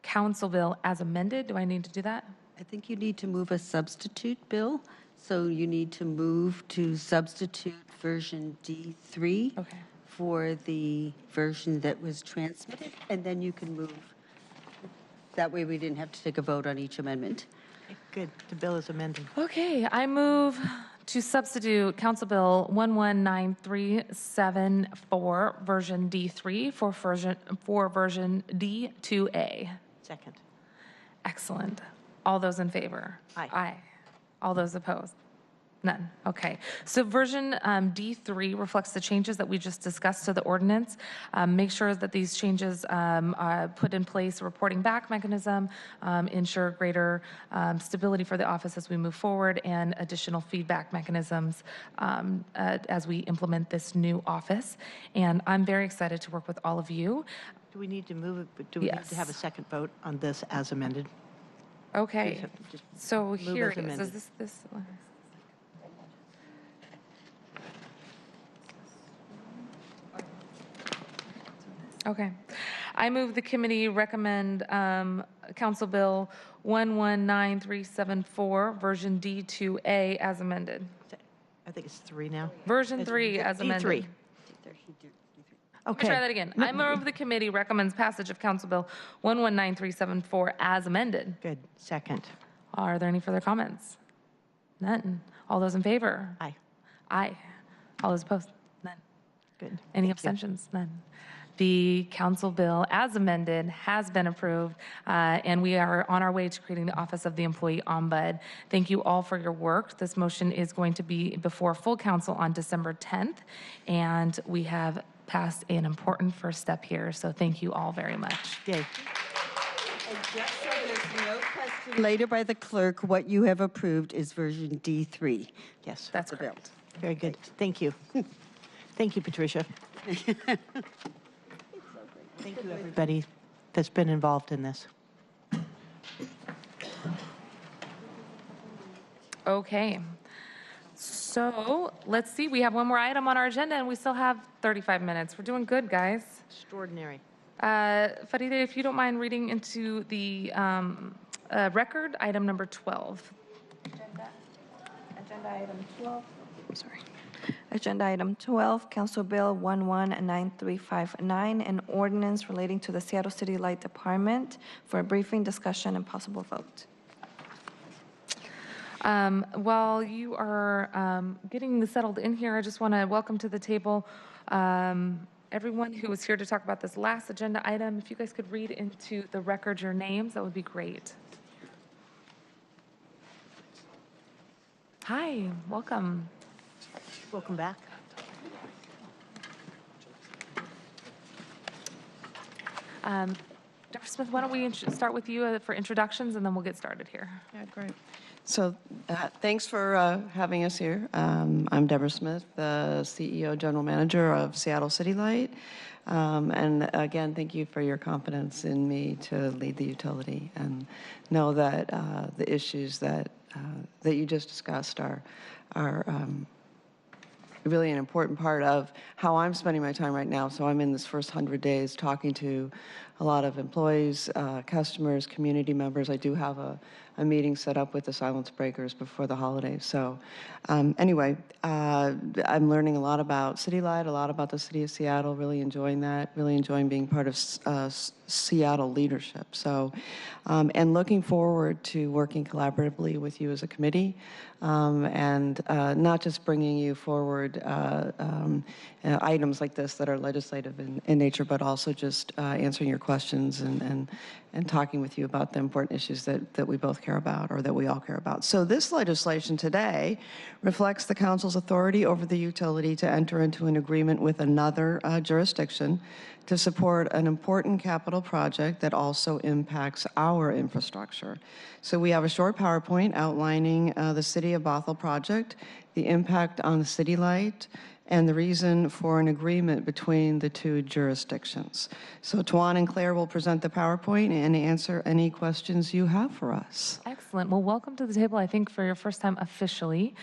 Council Bill as amended. Do I need to do that? I think you need to move a substitute bill. So you need to move to substitute version D3 for the version that was transmitted, and then you can move. That way we didn't have to take a vote on each amendment. Good. The bill is amended. Okay. I move to substitute Council Bill 119374 version D3 for version D2A. Second. Excellent. All those in favor? Aye. Aye. All those opposed? None. Okay. So version D3 reflects the changes that we just discussed to the ordinance. Make sure that these changes put in place a reporting back mechanism, ensure greater stability for the office as we move forward, and additional feedback mechanisms as we implement this new office. And I'm very excited to work with all of you. Do we need to move it, but do we need to have a second vote on this as amended? Okay. So here as it is. amended. Is this? Okay. I move the committee recommend Council Bill 119374, version D2A as amended. I think it's 3 now. Version 3 as amended. D3. Let me try that again. I move the committee recommends passage of Council Bill 119374 as amended. Good. Second. Are there any further comments? None. All those in favor? Aye. Aye. All those opposed? None. Good. Any abstentions? None. The council bill as amended has been approved, and we are on our way to creating the Office of the Employee Ombud. Thank you all for your work. This motion is going to be before full council on December 10th, and we have passed an important first step here, so thank you all very much. Yay. And just so there's no question later by the clerk, what you have approved is version D3. Yes. That's correct. Very good. Thank you. Thank you, Patricia. Thank you, everybody that's been involved in this. Okay. So let's see, we have one more item on our agenda and we still have 35 minutes. We're doing good, guys. Extraordinary. Faride, if you don't mind reading into the record, item number 12. Agenda item 12. Sorry. Agenda item 12, Council Bill 119359, an ordinance relating to the Seattle City Light Department for a briefing, discussion, and possible vote. While you are getting settled in here, I just want to welcome to the table everyone who was here to talk about this last agenda item. If you guys could read into the record your names, that would be great. Hi, welcome. Welcome back. Dr. Smith, why don't we start with you for introductions, and then we'll get started here. Yeah, great. So thanks for having us here. I'm Deborah Smith, the CEO, General Manager of Seattle City Light. And again, thank you for your confidence in me to lead the utility, and know that the issues that you just discussed are really an important part of how I'm spending my time right now. So I'm in this first 100 days talking to a lot of employees, customers, community members. I do have a meeting set up with the silence breakers before the holidays. So anyway, I'm learning a lot about City Light, a lot about the city of Seattle, really enjoying that, really enjoying being part of Seattle leadership. So, and looking forward to working collaboratively with you as a committee, and not just bringing you forward items like this that are legislative in nature, but also just answering your questions and talking with you about the important issues that we both care about, or that we all care about. So this legislation today reflects the council's authority over the utility to enter into an agreement with another jurisdiction to support an important capital project that also impacts our infrastructure. So we have a short PowerPoint outlining the City of Bothell project, the impact on the City Light, and the reason for an agreement between the two jurisdictions. So Tuan and Claire will present the PowerPoint and answer any questions you have for us. Excellent. Well, welcome to the table, I think, for your first time officially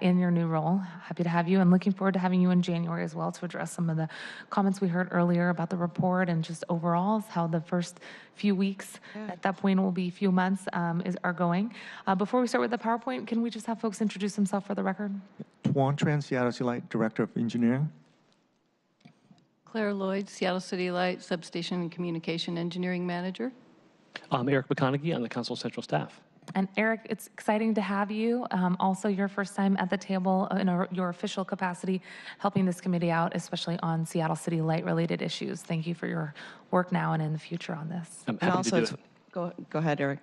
in your new role. Happy to have you, and looking forward to having you in January as well to address some of the comments we heard earlier about the report and just overall how the first few weeks, at that point it will be a few months, are going. Before we start with the PowerPoint, can we just have folks introduce themselves for the record? Tuan Tran, Seattle City Light Director of Engineering. Claire Lloyd, Seattle City Light Substation and Communication Engineering Manager. I'm Eric McConaughey. I'm the Council Central Staff. And Eric, it's exciting to have you. Also, your first time at the table in your official capacity, helping this committee out, especially on Seattle City Light related issues. Thank you for your work now and in the future on this. I'm happy to do it. Go ahead, Eric.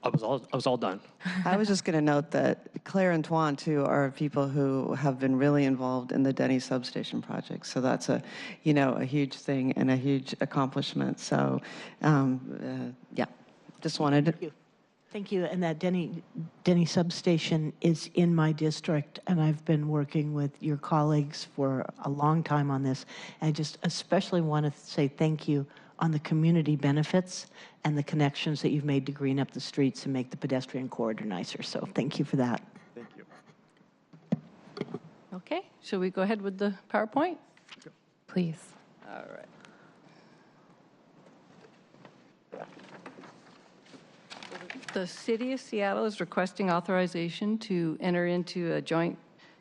I was all done. I was just going to note that Claire and Tuan, too, are people who have been really involved in the Denny substation project. So that's a huge thing and a huge accomplishment. So, yeah, just wanted to. Thank you. And that Denny substation is in my district, and I've been working with your colleagues for a long time on this. And I just especially want to say thank you on the community benefits and the connections that you've made to green up the streets and make the pedestrian corridor nicer. So thank you for that. Thank you. Okay, shall we go ahead with the PowerPoint? Please. All right. The City of Seattle is requesting authorization to enter into a joint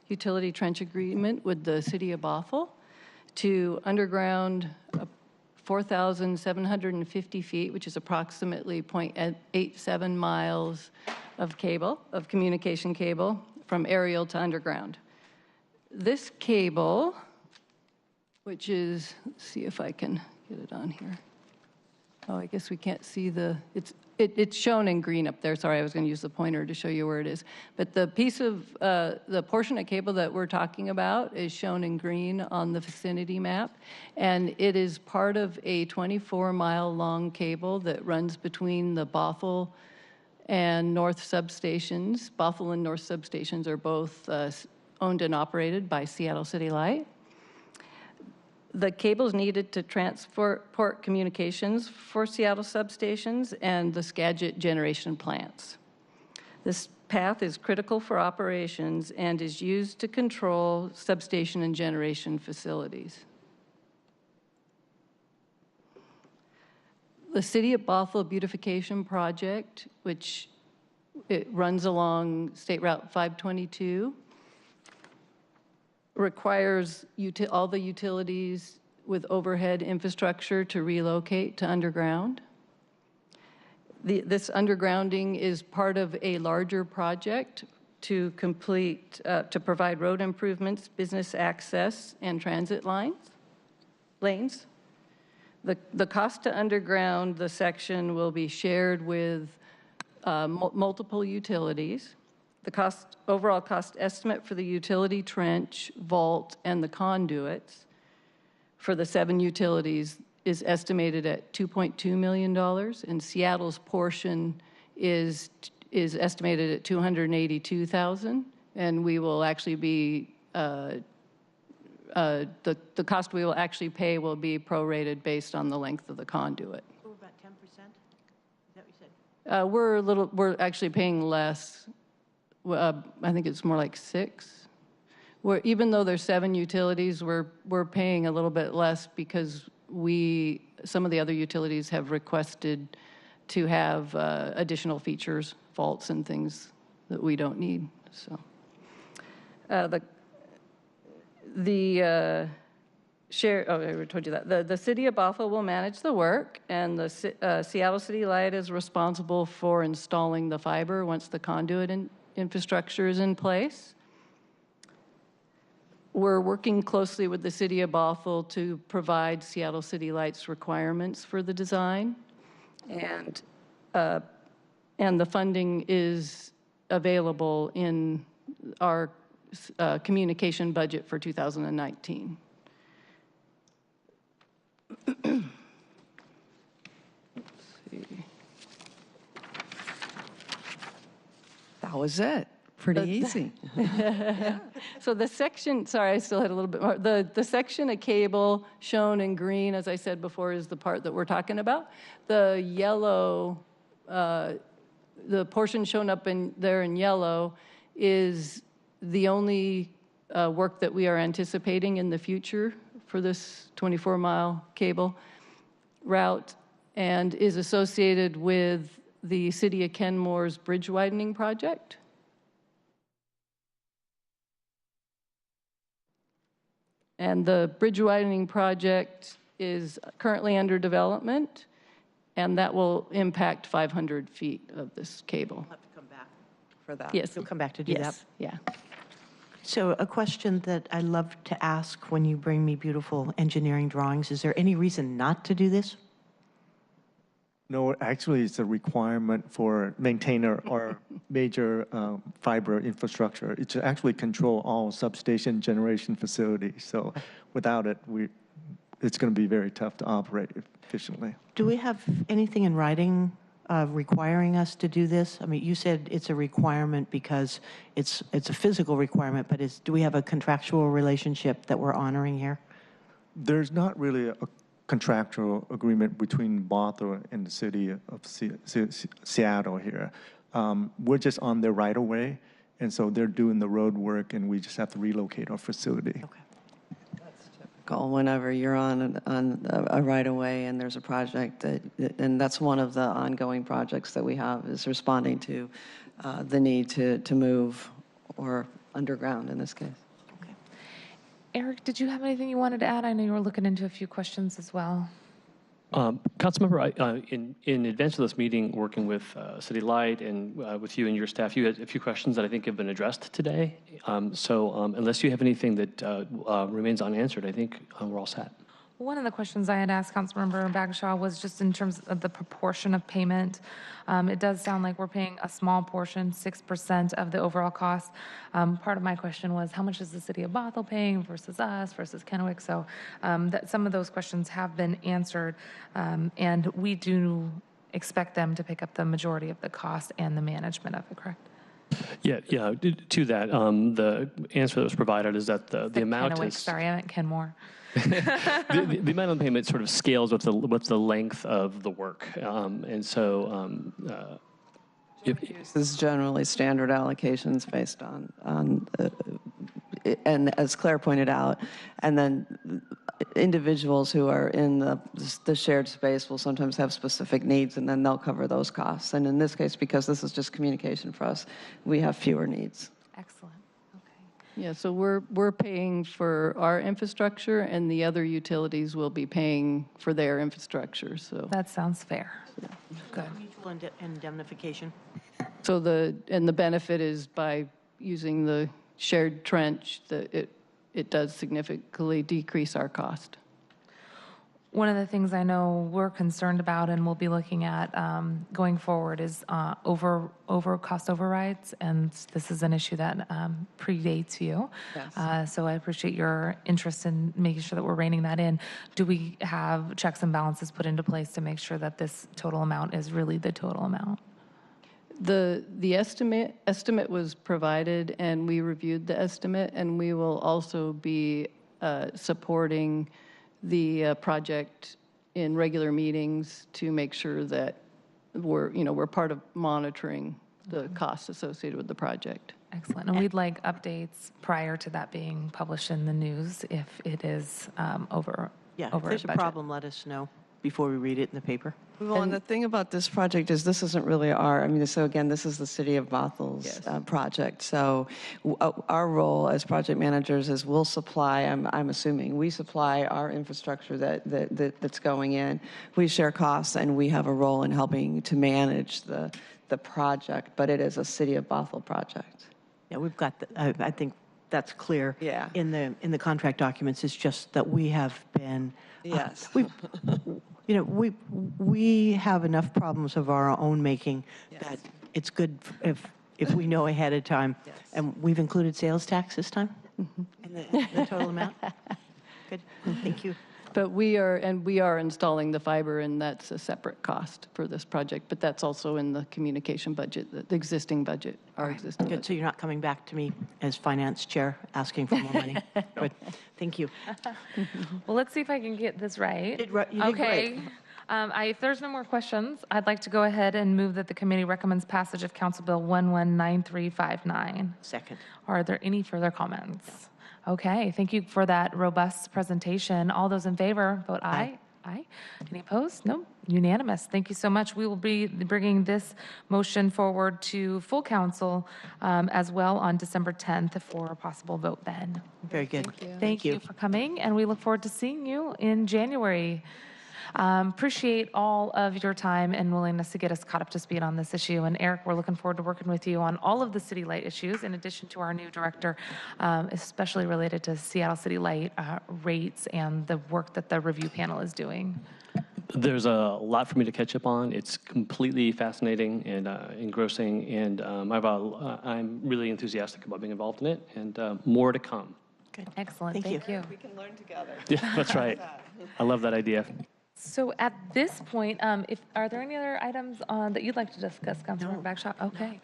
utility trench agreement with the City of Bothell to underground 4,750 feet, which is approximately 0.87 miles of cable, of communication cable, from aerial to underground. This cable, which is, let's see if I can get it on here. Oh, I guess we can't see it's shown in green up there. Sorry, I was going to use the pointer to show you where it is. But the piece of, the portion of cable that we're talking about is shown in green on the vicinity map. And it is part of a 24-mile-long cable that runs between the Bothell and North substations. Bothell and North substations are both owned and operated by Seattle City Light. The cables needed to transport communications for Seattle substations and the Skagit generation plants. This path is critical for operations and is used to control substation and generation facilities. The City of Bothell Beautification Project, which it runs along State Route 522, requires all the utilities with overhead infrastructure to relocate to underground. This undergrounding is part of a larger project to provide road improvements, business access, and transit lanes. The cost to underground the section will be shared with multiple utilities. The overall cost estimate for the utility trench, vault, and the conduits for the 7 utilities is estimated at $2.2 million, and Seattle's portion is estimated at $282,000, and we will actually be the cost we will actually pay will be prorated based on the length of the conduit. Oh, about 10%? Is that what you said? We're actually paying less. I think it's more like 6. Even though there's 7 utilities, we're paying a little bit less because some of the other utilities have requested to have additional features, vaults and things that we don't need. So I already told you that. The City of Bothell will manage the work, and the Seattle City Light is responsible for installing the fiber once the conduit infrastructure is in place. We're working closely with the City of Bothell to provide Seattle City Light's requirements for the design, and the funding is available in our communication budget for 2019. Let's see. That was it. Pretty easy. So the section, sorry, I still had a little bit more. The section of cable shown in green, as I said before, is the part that we're talking about. The yellow, the portion shown up there in yellow is the only work that we are anticipating in the future for this 24-mile cable route, and is associated with the City of Kenmore's bridge widening project. And the bridge widening project is currently under development, and that will impact 500 feet of this cable. We'll have to come back for that. Yes. You'll come back to do that? Yes, yeah. So a question that I love to ask when you bring me beautiful engineering drawings, is there any reason not to do this? No, actually, it's a requirement for maintainer or major fiber infrastructure. It's to actually control all substation generation facilities. So without it, it's going to be very tough to operate efficiently. Do we have anything in writing requiring us to do this? I mean, you said it's a requirement because it's a physical requirement, but do we have a contractual relationship that we're honoring here? There's not really a contractual agreement between Bothell and the city of Seattle here. We're just on their right of way, and so they're doing the road work, and we just have to relocate our facility. Okay. That's typical. typical whenever you're on a right-of-way and there's a project and that's one of the ongoing projects that we have is responding to the need to move or underground in this case. Eric, did you have anything you wanted to add? I know you were looking into a few questions as well. Councilmember, in advance of this meeting, working with City Light and with you and your staff, you had a few questions that I think have been addressed today. Unless you have anything that remains unanswered, I think we're all set. One of the questions I had asked Councilmember Bagshaw was just in terms of the proportion of payment. It does sound like we're paying a small portion, 6% of the overall cost. Part of my question was, how much is the city of Bothell paying versus us versus Kennewick? So some of those questions have been answered, and we do expect them to pick up the majority of the cost and the management of it, correct? Yeah. To that, the answer that was provided is that the amount Kennewick, is... sorry, I meant Kenmore. the amount of payment sort of scales with the length of the work, and so This is generally standard allocations based on and as Claire pointed out, and then individuals who are in the shared space will sometimes have specific needs, and then they'll cover those costs. And in this case, because this is just communication for us, we have fewer needs. Excellent. Yeah, so we're paying for our infrastructure, and the other utilities will be paying for their infrastructure, so. That sounds fair. Good. Mutual indemnification. So the benefit is by using the shared trench, it does significantly decrease our cost. One of the things I know we're concerned about and we'll be looking at going forward is cost overrides, and this is an issue that predates you. Yes. So I appreciate your interest in making sure that we're reining that in. Do we have checks and balances put into place to make sure that this total amount is really the total amount? The estimate was provided, and we reviewed the estimate, and we will also be supporting the project in regular meetings to make sure that we're part of monitoring the costs associated with the project. Excellent. And we'd like updates prior to that being published in the news if it is over. Yeah, over if there's a budget. problem, let us know before we read it in the paper. Well, and the thing about this project is this isn't really so again, this is the City of Bothell's project. So our role as project managers is we'll supply, I'm assuming, we supply our infrastructure that's going in. We share costs, and we have a role in helping to manage the project, but it is a City of Bothell project. Yeah, we've got, I think that's clear. Yeah. In the contract documents, it's just that we have been. Yes. We have enough problems of our own making that it's good if we know ahead of time. Yes. And we've included sales tax this time in the total amount? Good, thank you. But we are installing the fiber, and that's a separate cost for this project, but that's also in the communication budget, the existing budget, our existing Good, budget. so you're not coming back to me as finance chair asking for more money? Good, thank you. Well, let's see if I can get this right. You did Okay. great. If there's no more questions, I'd like to go ahead and move that the committee recommends passage of Council Bill 119359. Second. Are there any further comments? Okay, thank you for that robust presentation. All those in favor, vote aye. Aye. Any opposed? No. Unanimous. Thank you so much. We will be bringing this motion forward to full council as well on December 10th for a possible vote then. Very good. Thank you for coming, and we look forward to seeing you in January. Appreciate all of your time and willingness to get us caught up to speed on this issue. And Eric, we're looking forward to working with you on all of the City Light issues, in addition to our new director, especially related to Seattle City Light rates and the work that the review panel is doing. There's a lot for me to catch up on. It's completely fascinating and engrossing, and I'm really enthusiastic about being involved in it, and more to come. Good. Excellent. Thank you. We can learn together. Yeah, that's right. I love that idea. So at this point, are there any other items that you'd like to discuss, Councilmember Bagshot? Okay.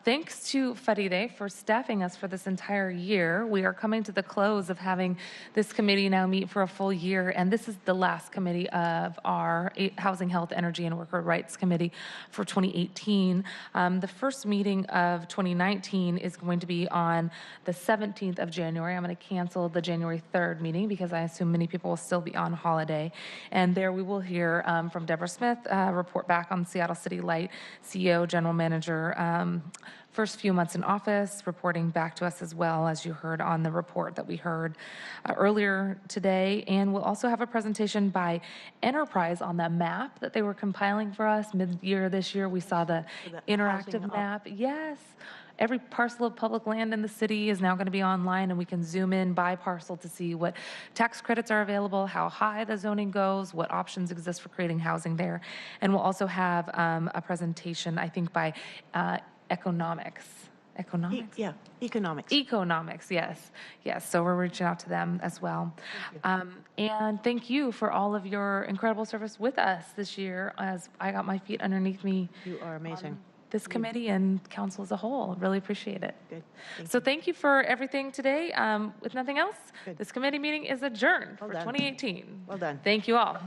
Thanks to Faride for staffing us for this entire year. We are coming to the close of having this committee now meet for a full year, and this is the last committee of our Housing, Health, Energy, and Worker Rights Committee for 2018. The first meeting of 2019 is going to be on the 17th of January. I'm going to cancel the January 3rd meeting because I assume many people will still be on holiday. And there we will hear from Deborah Smith, report back on Seattle City Light, CEO, General Manager, first few months in office, reporting back to us as well, as you heard on the report that we heard earlier today. And we'll also have a presentation by Enterprise on the map that they were compiling for us mid-year this year. We saw the interactive map. Yes. Every parcel of public land in the city is now going to be online, and we can zoom in by parcel to see what tax credits are available, how high the zoning goes, what options exist for creating housing there. And we'll also have a presentation, I think, by economics. Economics? Economics. Economics, yes. Yes, so we're reaching out to them as well. And thank you for all of your incredible service with us this year as I got my feet underneath me. You are amazing. This committee and council as a whole. Really appreciate it. Good. Thank you for everything today. With nothing else, this committee meeting is adjourned for 2018. Well done. Thank you all.